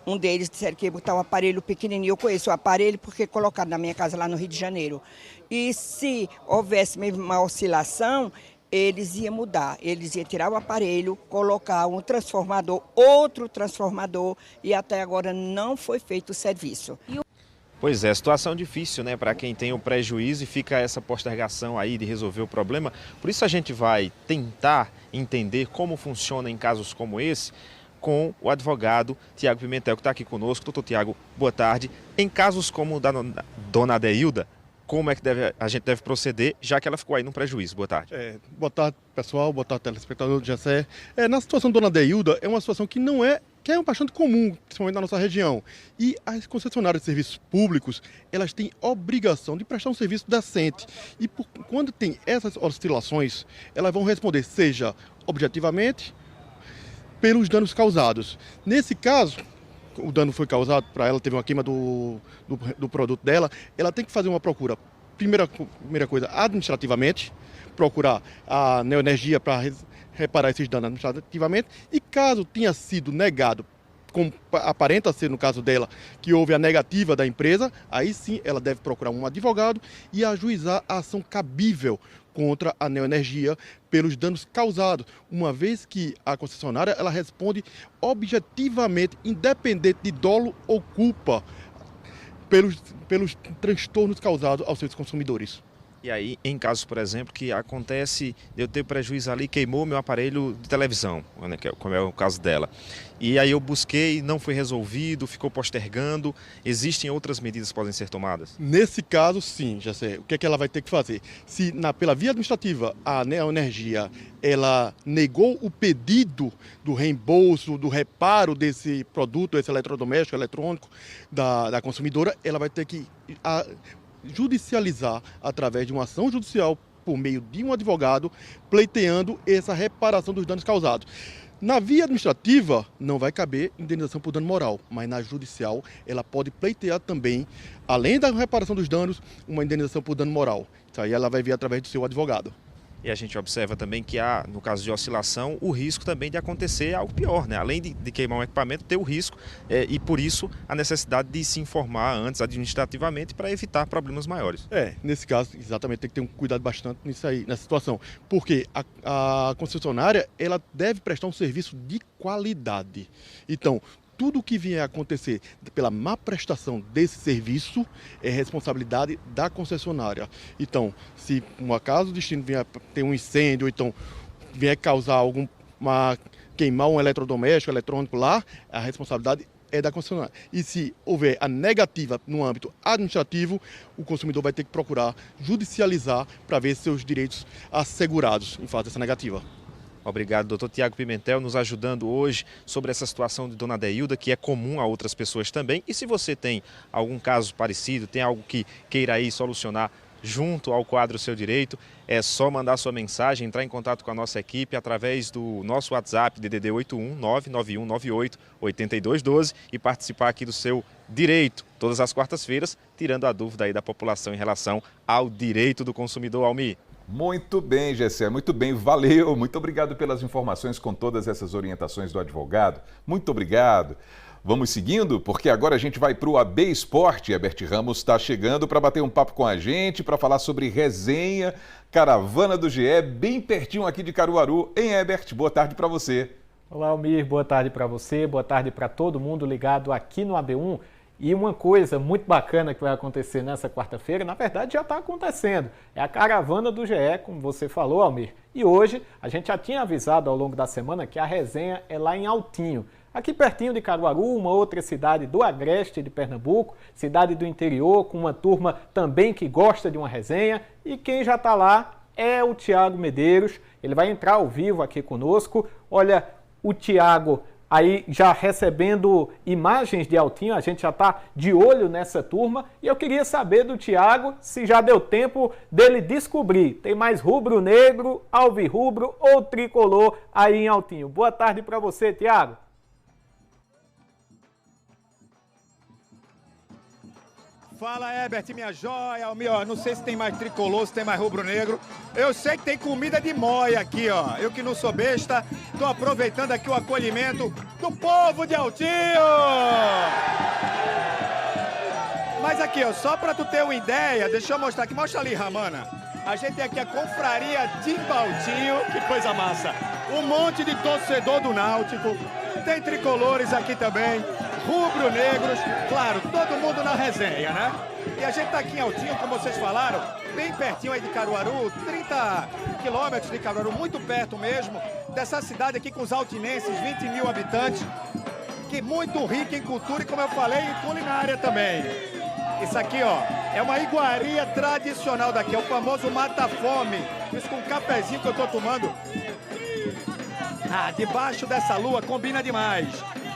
Um deles disseram que ia botar um aparelho pequenininho. Eu conheço o aparelho porque colocaram na minha casa lá no Rio de Janeiro. E se houvesse mesmo uma oscilação, eles iam mudar. Eles iam tirar o aparelho, colocar um transformador, outro transformador, e até agora não foi feito o serviço. Pois é, situação difícil, né, para quem tem o prejuízo e fica essa postergação aí de resolver o problema. Por isso a gente vai tentar entender como funciona em casos como esse com o advogado Tiago Pimentel, que está aqui conosco. Doutor Tiago, boa tarde. Em casos como o da dona Adeilda, como é que a gente deve proceder, já que ela ficou aí num prejuízo. Boa tarde. Boa tarde, pessoal. Boa tarde, telespectador do GCE. Na situação da Dona Deilda, é uma situação que é bastante comum, principalmente na nossa região. E as concessionárias de serviços públicos, elas têm obrigação de prestar um serviço decente. E quando tem essas oscilações, elas vão responder, seja objetivamente, pelos danos causados. Nesse caso, o dano foi causado para ela, teve uma queima do produto dela, ela tem que fazer uma procura, primeira coisa, administrativamente, procurar a Neoenergia para reparar esses danos administrativamente, e caso tenha sido negado, como aparenta ser no caso dela, que houve a negativa da empresa, aí sim ela deve procurar um advogado e ajuizar a ação cabível contra a Neoenergia pelos danos causados, uma vez que a concessionária ela responde objetivamente, independente de dolo ou culpa, pelos transtornos causados aos seus consumidores. E aí, em casos, por exemplo, que acontece de eu ter prejuízo ali, queimou meu aparelho de televisão, né, como é o caso dela. E aí eu busquei, não foi resolvido, ficou postergando. Existem outras medidas que podem ser tomadas? Nesse caso, sim, já sei. O que é que ela vai ter que fazer? Se pela via administrativa a Neoenergia ela negou o pedido do reembolso, do reparo desse produto, esse eletrodoméstico, eletrônico da consumidora, ela vai ter que judicializar através de uma ação judicial por meio de um advogado, pleiteando essa reparação dos danos causados. Na via administrativa não vai caber indenização por dano moral, mas na judicial ela pode pleitear também, além da reparação dos danos, uma indenização por dano moral. Isso aí ela vai vir através do seu advogado. E a gente observa também que há, no caso de oscilação, o risco também de acontecer algo pior, né? Além de queimar um equipamento, ter o risco e por isso a necessidade de se informar antes administrativamente para evitar problemas maiores. Nesse caso, exatamente, tem que ter um cuidado bastante nisso aí, nessa situação, porque a concessionária ela deve prestar um serviço de qualidade. Então, tudo o que vier a acontecer pela má prestação desse serviço é responsabilidade da concessionária. Então, se um acaso o destino vier a ter um incêndio, ou então vier causar queimar um eletrodoméstico, eletrônico lá, a responsabilidade é da concessionária. E se houver a negativa no âmbito administrativo, o consumidor vai ter que procurar judicializar para ver seus direitos assegurados em face dessa negativa. Obrigado, doutor Tiago Pimentel, nos ajudando hoje sobre essa situação de Dona Deilda, que é comum a outras pessoas também. E se você tem algum caso parecido, tem algo que queira aí solucionar junto ao quadro Seu Direito, é só mandar sua mensagem, entrar em contato com a nossa equipe através do nosso WhatsApp, DDD 81 99198 8212 e participar aqui do Seu Direito, todas as quartas-feiras, tirando a dúvida aí da população em relação ao direito do consumidor, Almir. Muito bem, Gessé, muito bem, valeu, muito obrigado pelas informações com todas essas orientações do advogado, muito obrigado. Vamos seguindo, porque agora a gente vai para o AB Esporte. Herbert Ramos está chegando para bater um papo com a gente, para falar sobre resenha, Caravana do GE, bem pertinho aqui de Caruaru. Hein, Herbert? Boa tarde para você. Olá, Almir, boa tarde para você, boa tarde para todo mundo ligado aqui no AB1. E uma coisa muito bacana que vai acontecer nessa quarta-feira, na verdade já está acontecendo, é a Caravana do GE, como você falou, Almir. E hoje a gente já tinha avisado ao longo da semana que a resenha é lá em Altinho, aqui pertinho de Caruaru, uma outra cidade do agreste de Pernambuco, cidade do interior, com uma turma também que gosta de uma resenha. E quem já está lá é o Tiago Medeiros, ele vai entrar ao vivo aqui conosco. Olha, o Tiago aí já recebendo imagens de Altinho, a gente já está de olho nessa turma. E eu queria saber do Tiago se já deu tempo dele descobrir, tem mais rubro-negro, alvirrubro ou tricolor aí em Altinho. Boa tarde para você, Tiago. Fala, Herbert, minha joia. Ó, não sei se tem mais tricolor, se tem mais rubro-negro. Eu sei que tem comida de móia aqui, ó. Eu que não sou besta, tô aproveitando aqui o acolhimento do povo de Altinho. Mas aqui, ó, só pra tu ter uma ideia, deixa eu mostrar aqui. Mostra ali, Ramana. A gente tem aqui a confraria de Altinho, que coisa massa. Um monte de torcedor do Náutico. Tem tricolores aqui também. Rubro-negros, claro, todo mundo na resenha, né? E a gente tá aqui em Altinho, como vocês falaram, bem pertinho aí de Caruaru, 30 quilômetros de Caruaru, muito perto mesmo dessa cidade aqui com os altinenses, 20 mil habitantes, que muito rica em cultura e, como eu falei, em culinária também. Isso aqui, ó, é uma iguaria tradicional daqui, é o famoso mata-fome. Isso com um cafezinho que eu tô tomando. Ah, debaixo dessa lua combina demais.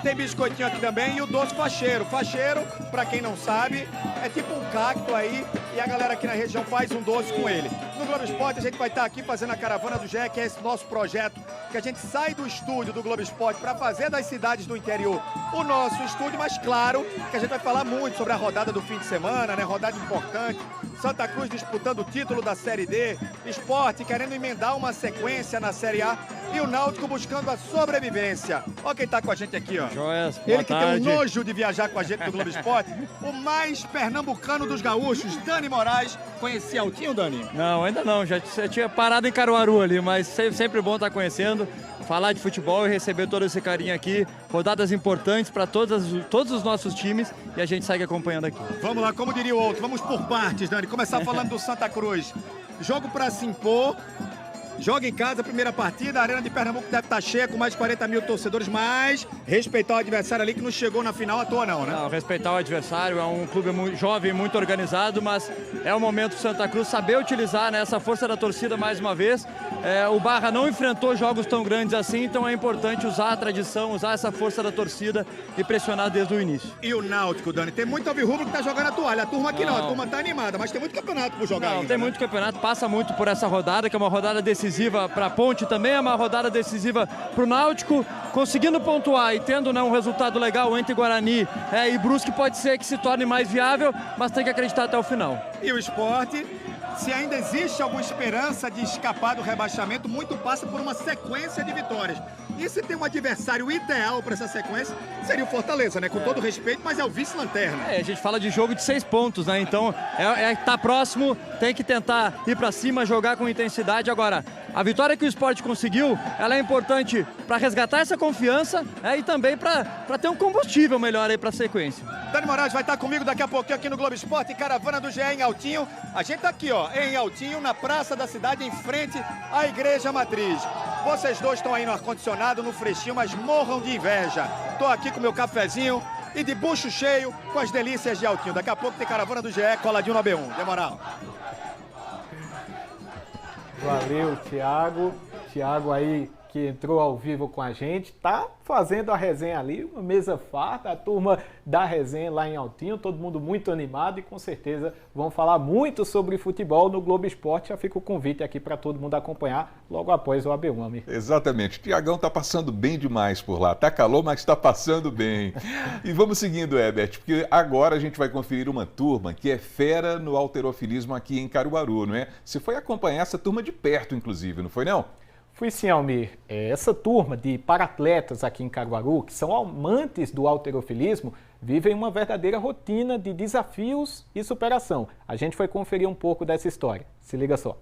Tem biscoitinho aqui também e o doce facheiro. Facheiro, pra quem não sabe, é tipo um cacto aí e a galera aqui na região faz um doce com ele. No Globo Esporte a gente vai estar aqui fazendo a Caravana do GE, que é esse nosso projeto, que a gente sai do estúdio do Globo Esporte para fazer das cidades do interior o nosso estúdio, mas claro que a gente vai falar muito sobre a rodada do fim de semana, né? Rodada importante. Santa Cruz disputando o título da Série D, Sport querendo emendar uma sequência na Série A e o Náutico buscando a sobrevivência. Olha quem tá com a gente aqui, ó. Joias, Ele boa que tarde. tem um nojo de viajar com a gente do Globo Esporte, o mais pernambucano dos gaúchos, Dani Moraes. Conhecia Altinho, Dani? Não, ainda não, já tinha parado em Caruaru ali, mas sempre bom estar conhecendo, falar de futebol e receber todo esse carinho aqui, rodadas importantes para todos os nossos times e a gente segue acompanhando aqui. Vamos lá, como diria o outro, vamos por partes, Dani. Começar falando do Santa Cruz. Jogo para se impor. Joga em casa, primeira partida, a Arena de Pernambuco deve estar cheia com mais de 40 mil torcedores, mas respeitar o adversário ali que não chegou na final à toa não, né? Não, respeitar o adversário, é um clube muito jovem, muito organizado, mas é o momento do Santa Cruz saber utilizar, né, essa força da torcida mais uma vez. O Barra não enfrentou jogos tão grandes assim, então é importante usar a tradição, usar essa força da torcida e pressionar desde o início. E o Náutico, Dani, tem muito alvirrubro que tá jogando a toalha, a turma aqui não, a turma tá animada, mas tem muito campeonato por jogar ainda. Tem muito campeonato, passa muito por essa rodada, que é uma rodada decisiva para a Ponte também, é uma rodada decisiva para o Náutico, conseguindo pontuar e tendo, né, um resultado legal entre Guarani e Brusque, pode ser que se torne mais viável, mas tem que acreditar até o final. E o Sport, se ainda existe alguma esperança de escapar do rebaixamento, muito passa por uma sequência de vitórias. E se tem um adversário ideal para essa sequência, seria o Fortaleza, né? Com todo respeito, mas é o vice-lanterna. A gente fala de jogo de 6 pontos, né? Então, tá próximo, tem que tentar ir para cima, jogar com intensidade. Agora, a vitória que o Sport conseguiu, ela é importante para resgatar essa confiança e também para ter um combustível melhor aí para a sequência. Dani Moraes vai estar comigo daqui a pouquinho aqui no Globo Esporte, Caravana do GE em Altinho. A gente tá aqui, ó, em Altinho, na praça da cidade, em frente à Igreja Matriz. Vocês dois estão aí no ar-condicionado, no fresquinho, mas morram de inveja. Tô aqui com meu cafezinho e de bucho cheio com as delícias de Altinho. Daqui a pouco tem Caravana do GE coladinho no AB1. Demoral. Valeu, Thiago. Thiago aí que entrou ao vivo com a gente, tá fazendo a resenha ali, uma mesa farta, a turma da resenha lá em Altinho, todo mundo muito animado e com certeza vão falar muito sobre futebol no Globo Esporte. Já fica o convite aqui para todo mundo acompanhar logo após o AB1, amigo. Exatamente, o Tiagão tá passando bem demais por lá, tá calor, mas tá passando bem. E vamos seguindo, Herbert, porque agora a gente vai conferir uma turma que é fera no halterofilismo aqui em Caruaru, não é? Você foi acompanhar essa turma de perto, inclusive, não foi não? Fui sim, Almir. Essa turma de paratletas aqui em Caruaru, que são amantes do halterofilismo, vivem uma verdadeira rotina de desafios e superação. A gente foi conferir um pouco dessa história. Se liga só.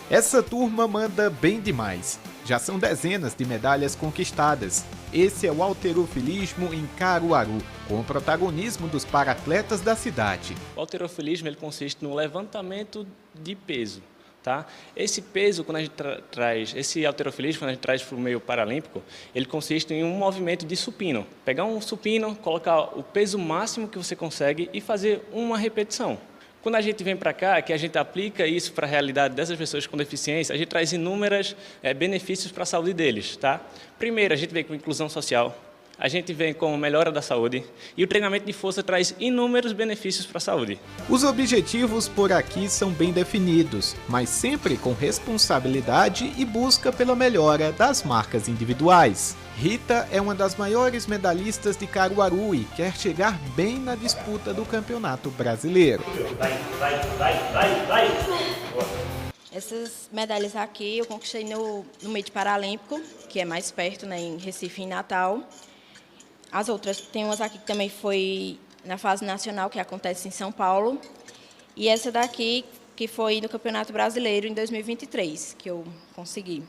Essa turma manda bem demais. Já são dezenas de medalhas conquistadas. Esse é o halterofilismo em Caruaru, com o protagonismo dos paratletas da cidade. O halterofilismo ele consiste no levantamento de peso. Tá? Esse peso, quando a gente traz, esse halterofilismo, quando a gente traz para o meio paralímpico, ele consiste em um movimento de supino. Pegar um supino, colocar o peso máximo que você consegue e fazer uma repetição. Quando a gente vem para cá, que a gente aplica isso para a realidade dessas pessoas com deficiência, a gente traz inúmeros benefícios para a saúde deles. Tá? Primeiro, a gente vem com inclusão social. A gente vem com melhora da saúde e o treinamento de força traz inúmeros benefícios para a saúde. Os objetivos por aqui são bem definidos, mas sempre com responsabilidade e busca pela melhora das marcas individuais. Rita é uma das maiores medalhistas de Caruaru e quer chegar bem na disputa do Campeonato Brasileiro. Vai. Essas medalhas aqui eu conquistei no meio paralímpico, que é mais perto, né, em Recife, em Natal. As outras, tem umas aqui que também foi na fase nacional, que acontece em São Paulo. E essa daqui, que foi no Campeonato Brasileiro em 2023, que eu consegui.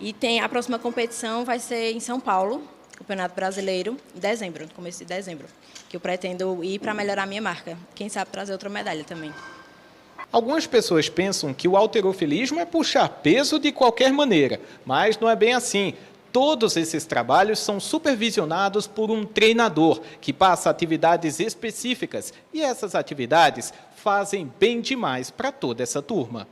E tem a próxima competição vai ser em São Paulo, Campeonato Brasileiro, em dezembro, no começo de dezembro, que eu pretendo ir para melhorar a minha marca. Quem sabe trazer outra medalha também. Algumas pessoas pensam que o halterofilismo é puxar peso de qualquer maneira, mas não é bem assim. Todos esses trabalhos são supervisionados por um treinador que passa atividades específicas e essas atividades fazem bem demais para toda essa turma.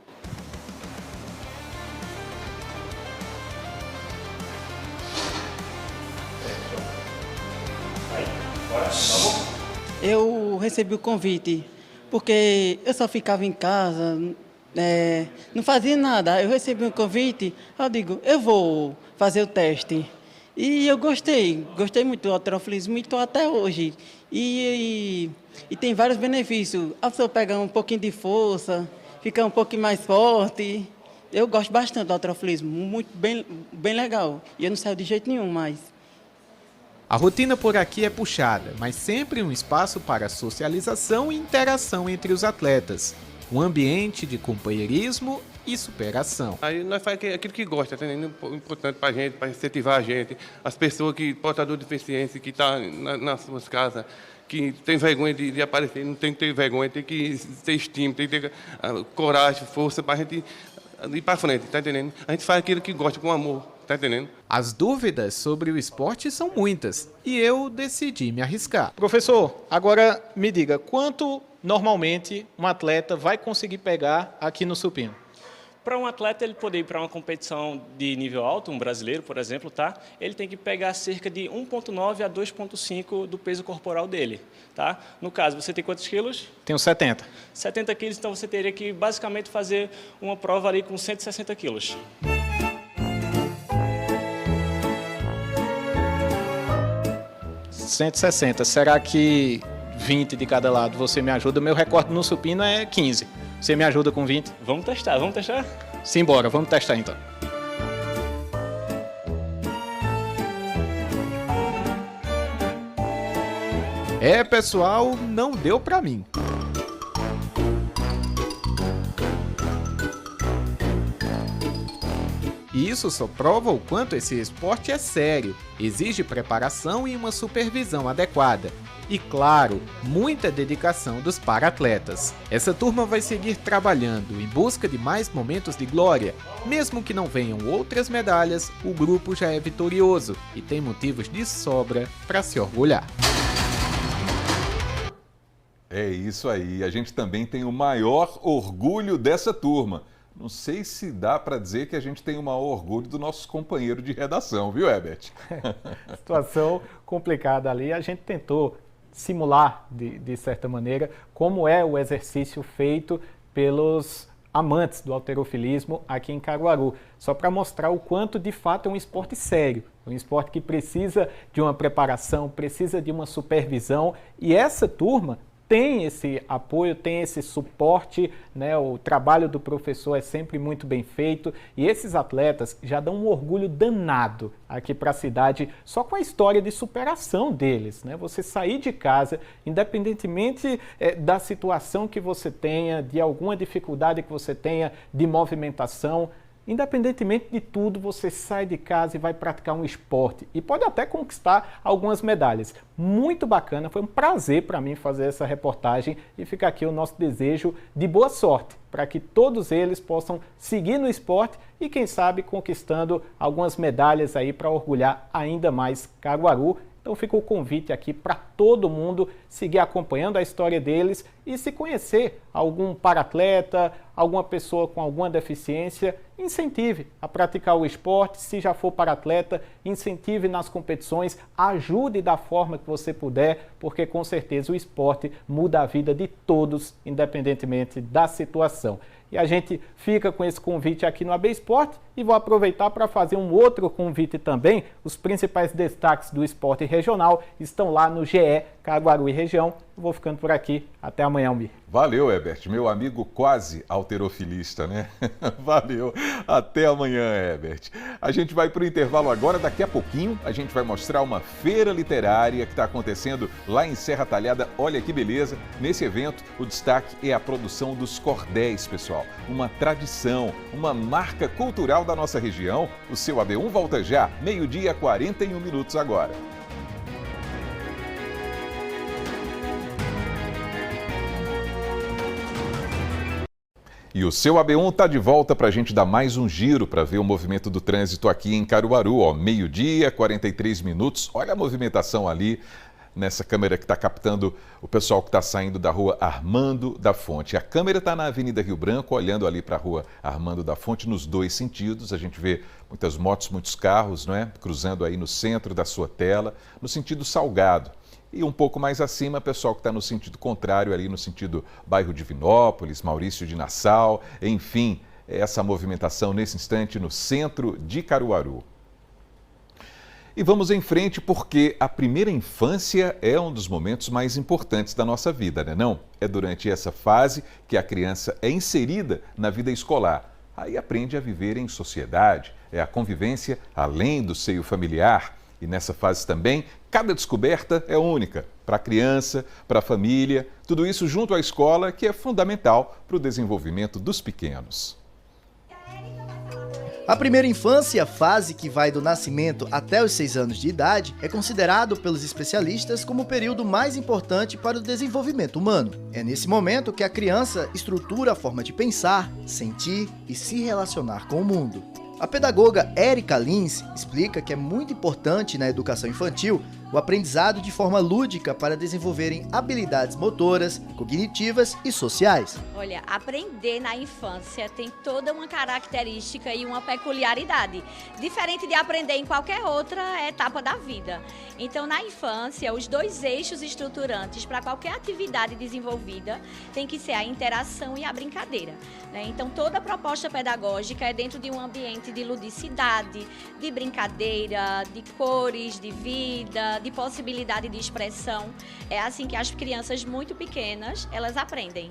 Eu recebi o convite porque eu só ficava em casa, não fazia nada. Eu recebi um convite, eu digo, eu vou fazer o teste. E eu gostei muito do halterofilismo e estou até hoje. E tem vários benefícios. A pessoa pega um pouquinho de força, fica um pouquinho mais forte. Eu gosto bastante do halterofilismo, muito bem legal. E eu não saio de jeito nenhum mais. A rotina por aqui é puxada, mas sempre um espaço para socialização e interação entre os atletas. Um ambiente de companheirismo e superação. Aí nós fazemos aquilo que gosta, tá entendendo? Importante para a gente, para incentivar a gente. As pessoas que portador de deficiência, que estão nas suas casas, que tem vergonha de aparecer, não tem que ter vergonha, tem que ter estímulo, tem que ter coragem, força para a gente ir para frente, tá entendendo? A gente faz aquilo que gosta com amor, tá entendendo? As dúvidas sobre o esporte são muitas e eu decidi me arriscar. Professor, agora me diga, quanto normalmente um atleta vai conseguir pegar aqui no supino? Para um atleta ele poder ir para uma competição de nível alto, um brasileiro, por exemplo, tá? Ele tem que pegar cerca de 1,9 a 2,5 do peso corporal dele, tá? No caso, você tem quantos quilos? Tenho 70. 70 quilos, então você teria que basicamente fazer uma prova ali com 160 quilos. ...160. Será que 20 de cada lado você me ajuda? Meu recorde no supino é 15. Você me ajuda com 20? Vamos testar, vamos testar? Simbora, vamos testar então. Pessoal, não deu pra mim. Isso só prova o quanto esse esporte é sério, exige preparação e uma supervisão adequada. E, claro, muita dedicação dos para-atletas. Essa turma vai seguir trabalhando em busca de mais momentos de glória. Mesmo que não venham outras medalhas, o grupo já é vitorioso e tem motivos de sobra para se orgulhar. É isso aí, a gente também tem o maior orgulho dessa turma. Não sei se dá para dizer que a gente tem o maior orgulho do nosso companheiro de redação, viu, Herbert? Situação complicada ali, a gente tentou simular, de certa maneira, como é o exercício feito pelos amantes do halterofilismo aqui em Caruaru, só para mostrar o quanto de fato é um esporte sério, um esporte que precisa de uma preparação, precisa de uma supervisão, e essa turma tem esse apoio, tem esse suporte, né? O trabalho do professor é sempre muito bem feito e esses atletas já dão um orgulho danado aqui para a cidade só com a história de superação deles, né? Você sair de casa, independentemente da situação que você tenha, de alguma dificuldade que você tenha de movimentação, independentemente de tudo, você sai de casa e vai praticar um esporte e pode até conquistar algumas medalhas. Muito bacana, foi um prazer para mim fazer essa reportagem e fica aqui o nosso desejo de boa sorte para que todos eles possam seguir no esporte e quem sabe conquistando algumas medalhas aí para orgulhar ainda mais Caruaru. Então fica o convite aqui para todo mundo seguir acompanhando a história deles e se conhecer algum para-atleta, alguma pessoa com alguma deficiência, incentive a praticar o esporte. Se já for para-atleta, incentive nas competições, ajude da forma que você puder, porque com certeza o esporte muda a vida de todos, independentemente da situação. E a gente fica com esse convite aqui no AB Esporte e vou aproveitar para fazer um outro convite também. Os principais destaques do esporte regional estão lá no GE Caruaru e região. Eu vou ficando por aqui. Até amanhã, Almir. Valeu, Herbert, meu amigo quase halterofilista, né? Valeu. Até amanhã, Herbert. A gente vai para o intervalo agora. Daqui a pouquinho a gente vai mostrar uma feira literária que está acontecendo lá em Serra Talhada. Olha que beleza. Nesse evento, o destaque é a produção dos cordéis, pessoal. Uma tradição, uma marca cultural da nossa região. O seu AB1 volta já, 12h41 agora. E o seu AB1 está de volta para a gente dar mais um giro para ver o movimento do trânsito aqui em Caruaru. Ó, meio-dia, 43 minutos. Olha a movimentação ali nessa câmera que está captando o pessoal que está saindo da rua Armando da Fonte. A câmera está na Avenida Rio Branco, olhando ali para a rua Armando da Fonte nos dois sentidos. A gente vê muitas motos, muitos carros, não é? Cruzando aí no centro da sua tela, no sentido Salgado. E um pouco mais acima, pessoal que está no sentido contrário, ali no sentido bairro Divinópolis, Maurício de Nassau, enfim, essa movimentação nesse instante no centro de Caruaru. E vamos em frente porque a primeira infância é um dos momentos mais importantes da nossa vida, né não? É durante essa fase que a criança é inserida na vida escolar. Aí aprende a viver em sociedade, é a convivência além do seio familiar. E nessa fase também, cada descoberta é única para a criança, para a família, tudo isso junto à escola, que é fundamental para o desenvolvimento dos pequenos. A primeira infância, fase que vai do nascimento até os 6 anos de idade, é considerado pelos especialistas como o período mais importante para o desenvolvimento humano. É nesse momento que a criança estrutura a forma de pensar, sentir e se relacionar com o mundo. A pedagoga Érica Lins explica que é muito importante na educação infantil o aprendizado de forma lúdica para desenvolverem habilidades motoras, cognitivas e sociais. Olha, aprender na infância tem toda uma característica e uma peculiaridade, diferente de aprender em qualquer outra etapa da vida. Então, na infância, os 2 eixos estruturantes para qualquer atividade desenvolvida tem que ser a interação e a brincadeira, né? Então, toda a proposta pedagógica é dentro de um ambiente de ludicidade, de brincadeira, de cores, de vida, de possibilidade de expressão. É assim que as crianças muito pequenas, elas aprendem.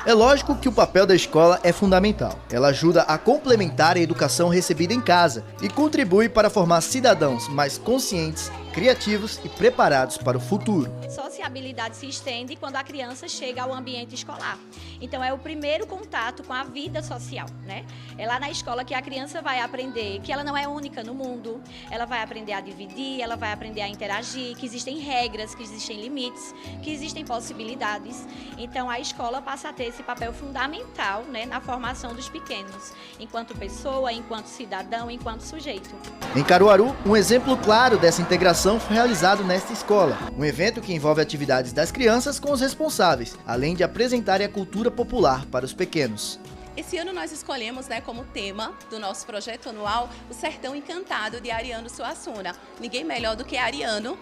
É lógico que o papel da escola é fundamental. Ela ajuda a complementar a educação recebida em casa e contribui para formar cidadãos mais conscientes, criativos e preparados para o futuro. Sociabilidade se estende quando a criança chega ao ambiente escolar. Então é o primeiro contato com a vida social, né? É lá na escola que a criança vai aprender que ela não é única no mundo, ela vai aprender a dividir, ela vai aprender a interagir, que existem regras, que existem limites, que existem possibilidades. Então a escola passa a ter esse papel fundamental, né, na formação dos pequenos, enquanto pessoa, enquanto cidadão, enquanto sujeito. Em Caruaru, um exemplo claro dessa integração foi realizado nesta escola, um evento que envolve atividades das crianças com os responsáveis, além de apresentarem a cultura popular para os pequenos. Esse ano nós escolhemos, como tema do nosso projeto anual o Sertão Encantado de Ariano Suassuna. Ninguém melhor do que Ariano,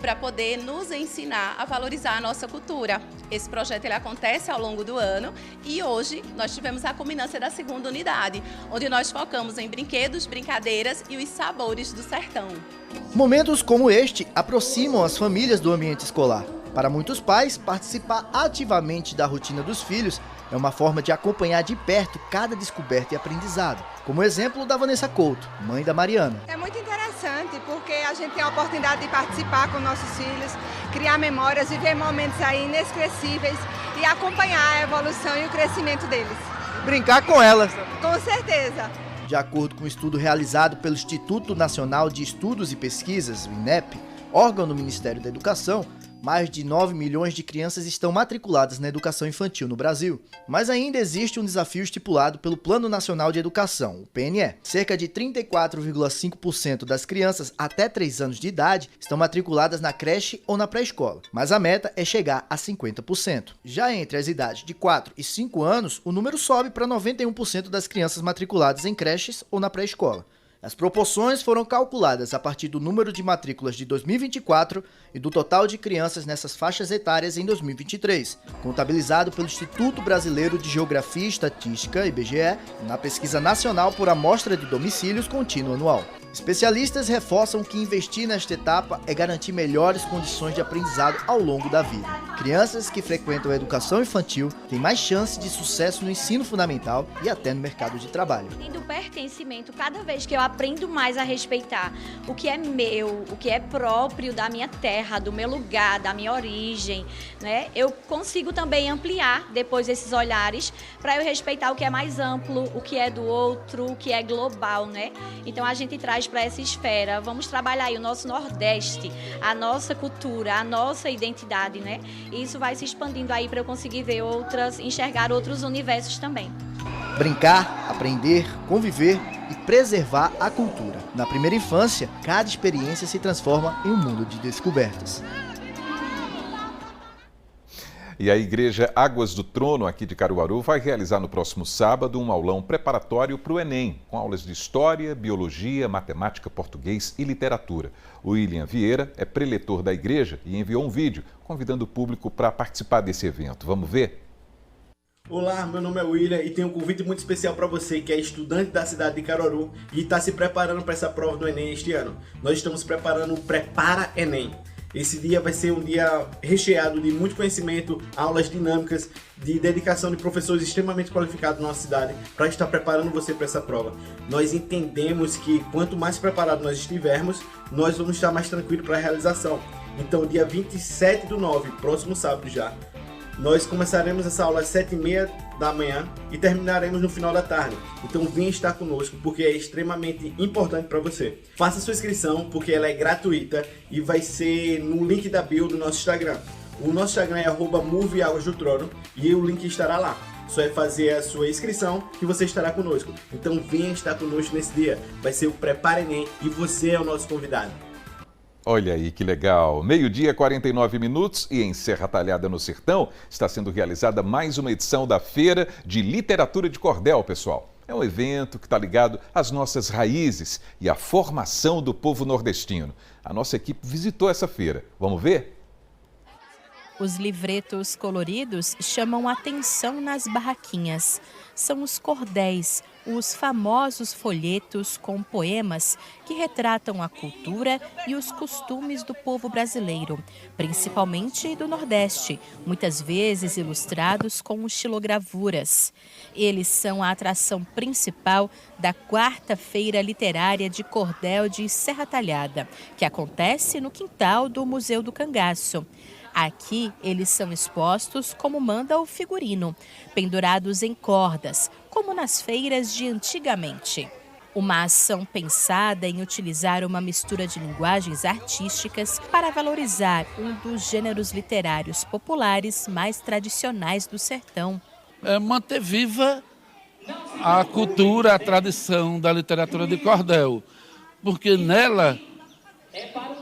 para poder nos ensinar a valorizar a nossa cultura. Esse projeto ele acontece ao longo do ano e hoje nós tivemos a culminância da 2ª unidade, onde nós focamos em brinquedos, brincadeiras e os sabores do sertão. Momentos como este aproximam as famílias do ambiente escolar. Para muitos pais, participar ativamente da rotina dos filhos é uma forma de acompanhar de perto cada descoberta e aprendizado, como o exemplo da Vanessa Couto, mãe da Mariana. É muito interessante porque a gente tem a oportunidade de participar com nossos filhos, criar memórias, viver momentos aí inesquecíveis e acompanhar a evolução e o crescimento deles. Brincar com elas. Com certeza. De acordo com um estudo realizado pelo Instituto Nacional de Estudos e Pesquisas, o INEP, órgão do Ministério da Educação, mais de 9 milhões de crianças estão matriculadas na educação infantil no Brasil. Mas ainda existe um desafio estipulado pelo Plano Nacional de Educação, o PNE. Cerca de 34,5% das crianças até 3 anos de idade estão matriculadas na creche ou na pré-escola, mas a meta é chegar a 50%. Já entre as idades de 4 e 5 anos, o número sobe para 91% das crianças matriculadas em creches ou na pré-escola. As proporções foram calculadas a partir do número de matrículas de 2024 e do total de crianças nessas faixas etárias em 2023, contabilizado pelo Instituto Brasileiro de Geografia e Estatística, IBGE, na Pesquisa Nacional por Amostra de Domicílios Contínua Anual. Especialistas reforçam que investir nesta etapa é garantir melhores condições de aprendizado ao longo da vida. Crianças que frequentam a educação infantil têm mais chance de sucesso no ensino fundamental e até no mercado de trabalho. Do pertencimento, cada vez que eu aprendo mais a respeitar o que é meu, o que é próprio da minha terra, do meu lugar, da minha origem, né? Eu consigo também ampliar depois esses olhares para eu respeitar o que é mais amplo, o que é do outro, o que é global, né? Então a gente traz para essa esfera, vamos trabalhar aí o nosso Nordeste, a nossa cultura, a nossa identidade, né? E isso vai se expandindo aí para eu conseguir ver enxergar outros universos também. Brincar, aprender, conviver e preservar a cultura. Na primeira infância, cada experiência se transforma em um mundo de descobertas. E a Igreja Águas do Trono, aqui de Caruaru, vai realizar no próximo sábado um aulão preparatório para o Enem, com aulas de História, Biologia, Matemática, Português e Literatura. O William Vieira é preletor da igreja e enviou um vídeo convidando o público para participar desse evento. Vamos ver? Olá, meu nome é William e tenho um convite muito especial para você que é estudante da cidade de Caruaru e está se preparando para essa prova do Enem este ano. Nós estamos preparando o Prepara Enem. Esse dia vai ser um dia recheado de muito conhecimento, aulas dinâmicas, de dedicação de professores extremamente qualificados na nossa cidade para estar preparando você para essa prova. Nós entendemos que quanto mais preparado nós estivermos, nós vamos estar mais tranquilos para a realização. Então, dia 27/9, próximo sábado já, nós começaremos essa aula às 7h30 da manhã e terminaremos no final da tarde. Então venha estar conosco porque é extremamente importante para você. Faça sua inscrição porque ela é gratuita e vai ser no link da bio do nosso Instagram. O nosso Instagram é @moveaguasdotrono e o link estará lá. Só é fazer a sua inscrição que você estará conosco. Então venha estar conosco nesse dia. Vai ser o Prepara Enem e você é o nosso convidado. Olha aí que legal! 12h, 49 minutos e em Serra Talhada, no Sertão, está sendo realizada mais uma edição da Feira de Literatura de Cordel, pessoal. É um evento que está ligado às nossas raízes e à formação do povo nordestino. A nossa equipe visitou essa feira. Vamos ver? Os livretos coloridos chamam atenção nas barraquinhas. São os cordéis, os famosos folhetos com poemas que retratam a cultura e os costumes do povo brasileiro, principalmente do Nordeste, muitas vezes ilustrados com estilogravuras. Eles são a atração principal da Quarta-feira Literária de Cordel de Serra Talhada, que acontece no quintal do Museu do Cangaço. Aqui, eles são expostos como manda o figurino, pendurados em cordas, como nas feiras de antigamente. Uma ação pensada em utilizar uma mistura de linguagens artísticas para valorizar um dos gêneros literários populares mais tradicionais do sertão. Manter viva a cultura, a tradição da literatura de cordel, porque nela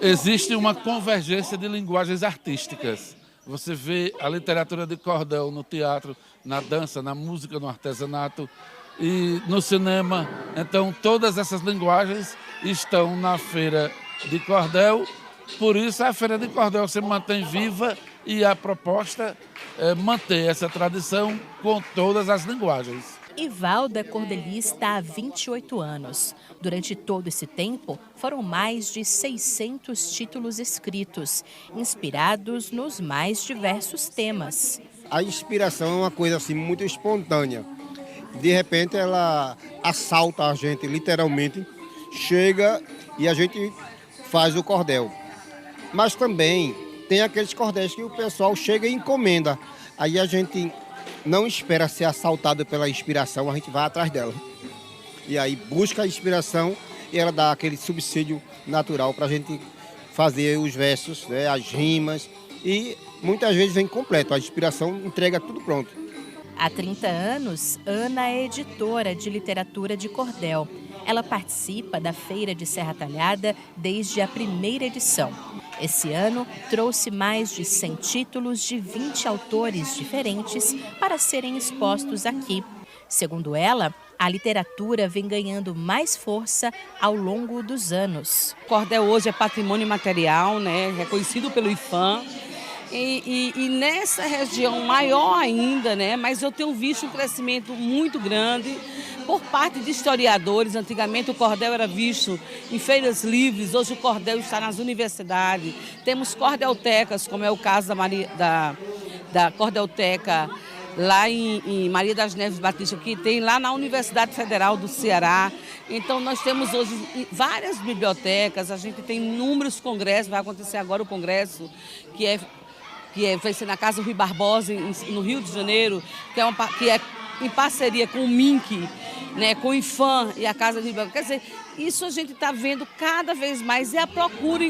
existe uma convergência de linguagens artísticas. Você vê a literatura de cordel no teatro, na dança, na música, no artesanato e no cinema. Então, todas essas linguagens estão na Feira de Cordel. Por isso, a Feira de Cordel se mantém viva e a proposta é manter essa tradição com todas as linguagens. Ivaldo é cordelista há 28 anos. Durante todo esse tempo, foram mais de 600 títulos escritos, inspirados nos mais diversos temas. A inspiração é uma coisa assim muito espontânea. De repente ela assalta a gente, literalmente, chega e a gente faz o cordel. Mas também tem aqueles cordéis que o pessoal chega e encomenda. Aí a gente não espera ser assaltado pela inspiração, a gente vai atrás dela. E aí busca a inspiração e ela dá aquele subsídio natural para a gente fazer os versos, né, as rimas. E muitas vezes vem completo, a inspiração entrega tudo pronto. Há 30 anos, Ana é editora de literatura de cordel. Ela participa da Feira de Serra Talhada desde a primeira edição. Esse ano, trouxe mais de 100 títulos de 20 autores diferentes para serem expostos aqui. Segundo ela, a literatura vem ganhando mais força ao longo dos anos. O cordel hoje é patrimônio material, né, reconhecido pelo IFAM. E nessa região maior ainda, né, mas eu tenho visto um crescimento muito grande por parte de historiadores. Antigamente o cordel era visto em feiras livres, hoje o cordel está nas universidades. Temos cordeltecas, como é o caso da cordelteca lá em Maria das Neves Batista, que tem lá na Universidade Federal do Ceará. Então nós temos hoje várias bibliotecas, a gente tem inúmeros congressos, vai acontecer agora o congresso, vai ser na Casa Rui Barbosa, no Rio de Janeiro, que é em parceria com o MINC, né, com o IFAM e a Casa Rui Barbosa. Quer dizer, isso a gente está vendo cada vez mais, e a procura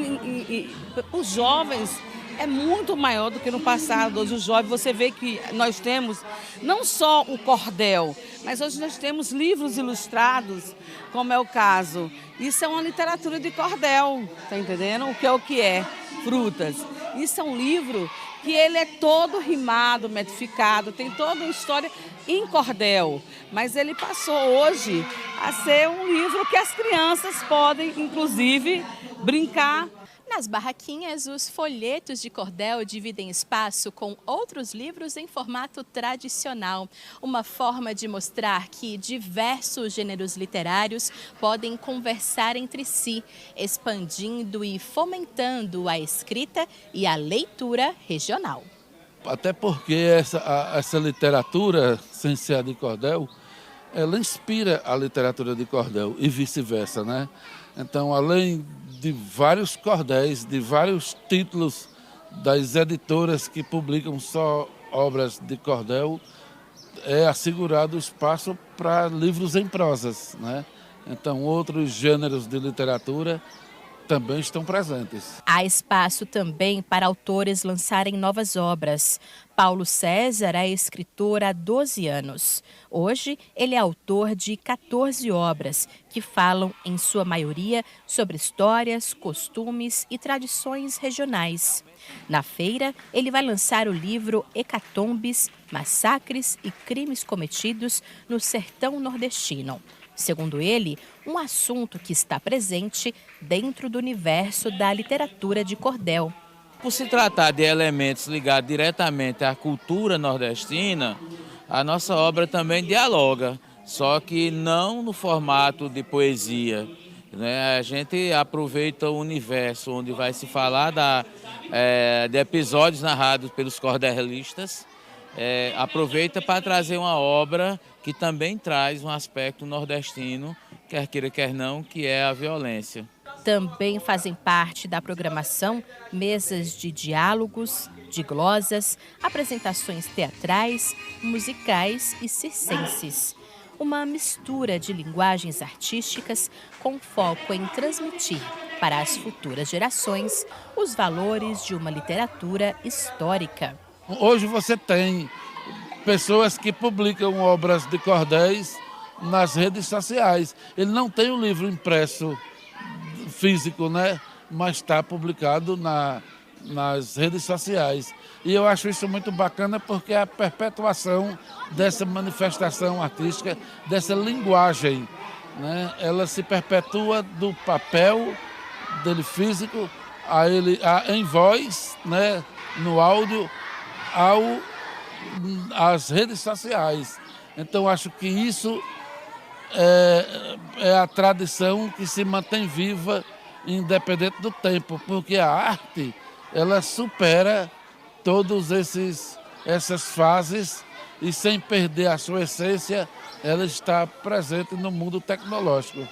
os jovens é muito maior do que no passado. Hoje, os jovens, você vê que nós temos não só o cordel, mas hoje nós temos livros ilustrados, como é o caso. Isso é uma literatura de cordel, tá entendendo? O que é? Frutas. Isso é um livro que ele é todo rimado, metificado, tem toda uma história em cordel, mas ele passou hoje a ser um livro que as crianças podem, inclusive, brincar. Nas barraquinhas, os folhetos de cordel dividem espaço com outros livros em formato tradicional. Uma forma de mostrar que diversos gêneros literários podem conversar entre si, expandindo e fomentando a escrita e a leitura regional. Até porque essa literatura, sem ser a de cordel, ela inspira a literatura de cordel e vice-versa, né? Então, além de vários cordéis, de vários títulos das editoras que publicam só obras de cordel, é assegurado espaço para livros em prosas, né? Então, outros gêneros de literatura também estão presentes. Há espaço também para autores lançarem novas obras. Paulo César é escritor há 12 anos. Hoje, ele é autor de 14 obras que falam, em sua maioria, sobre histórias, costumes e tradições regionais. Na feira, ele vai lançar o livro Hecatombes, Massacres e Crimes Cometidos no Sertão Nordestino. Segundo ele, um assunto que está presente dentro do universo da literatura de cordel. Por se tratar de elementos ligados diretamente à cultura nordestina, a nossa obra também dialoga, só que não no formato de poesia, né? A gente aproveita o universo onde vai se falar de episódios narrados pelos cordelistas, aproveita para trazer uma obra que também traz um aspecto nordestino, quer queira, quer não, que é a violência. Também fazem parte da programação mesas de diálogos, de glosas, apresentações teatrais, musicais e circenses. Uma mistura de linguagens artísticas com foco em transmitir para as futuras gerações os valores de uma literatura histórica. Hoje você tem pessoas que publicam obras de cordéis nas redes sociais. Ele não tem o livro impresso físico, né? Mas está publicado nas redes sociais. E eu acho isso muito bacana porque é a perpetuação dessa manifestação artística, dessa linguagem, né? Ela se perpetua do papel dele físico em voz, né? No áudio, às redes sociais. Então, acho que isso é a tradição que se mantém viva, independente do tempo, porque a arte, ela supera todas essas fases e, sem perder a sua essência, ela está presente no mundo tecnológico.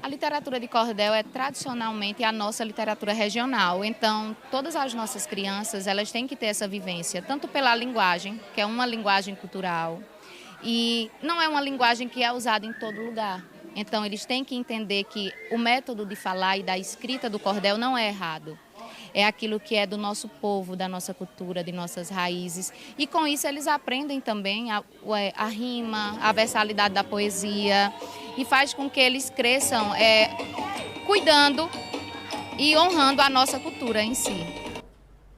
A literatura de cordel é tradicionalmente a nossa literatura regional, então todas as nossas crianças elas têm que ter essa vivência, tanto pela linguagem, que é uma linguagem cultural, e não é uma linguagem que é usada em todo lugar. Então eles têm que entender que o método de falar e da escrita do cordel não é errado. É aquilo que é do nosso povo, da nossa cultura, de nossas raízes. E com isso eles aprendem também a rima, a versalidade da poesia e faz com que eles cresçam cuidando e honrando a nossa cultura em si.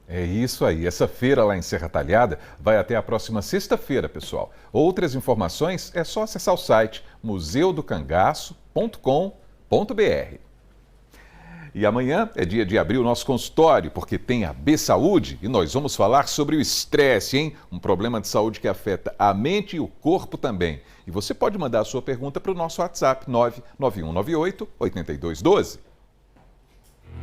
É isso aí. Essa feira lá em Serra Talhada vai até a próxima sexta-feira, pessoal. Outras informações é só acessar o site museudocangaço.com.br. E amanhã é dia de abrir o nosso consultório, porque tem a B Saúde e nós vamos falar sobre o estresse, hein? Um problema de saúde que afeta a mente e o corpo também. E você pode mandar a sua pergunta para o nosso WhatsApp 99198-8212.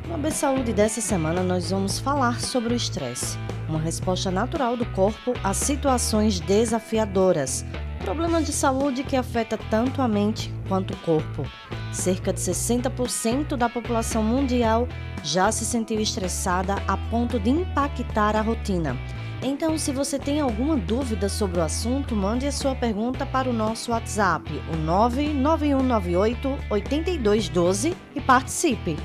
Na B Saúde dessa semana nós vamos falar sobre o estresse, uma resposta natural do corpo a situações desafiadoras. Problema de saúde que afeta tanto a mente quanto o corpo. Cerca de 60% da população mundial já se sentiu estressada a ponto de impactar a rotina. Então, se você tem alguma dúvida sobre o assunto, mande a sua pergunta para o nosso WhatsApp, o 99198-8212 e participe.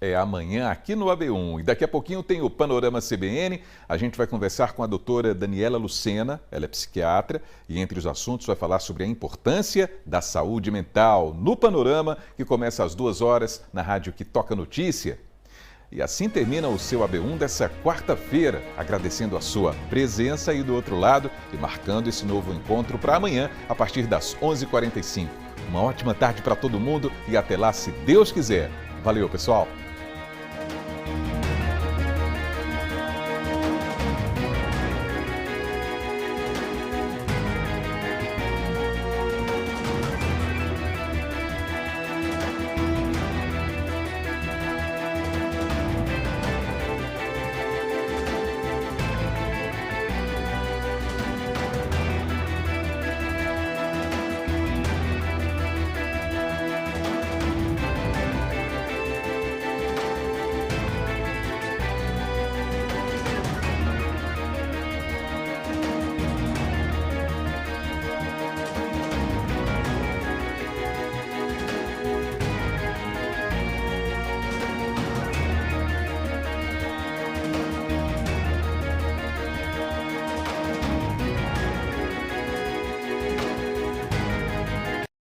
É amanhã aqui no AB1. E daqui a pouquinho tem o Panorama CBN. A gente vai conversar com a doutora Daniela Lucena, ela é psiquiatra, e entre os assuntos vai falar sobre a importância da saúde mental no Panorama, que começa às 2 horas na rádio que toca notícia. E assim termina o seu AB1 dessa quarta-feira, agradecendo a sua presença aí do outro lado e marcando esse novo encontro para amanhã, a partir das 11h45. Uma ótima tarde para todo mundo e até lá, se Deus quiser. Valeu, pessoal!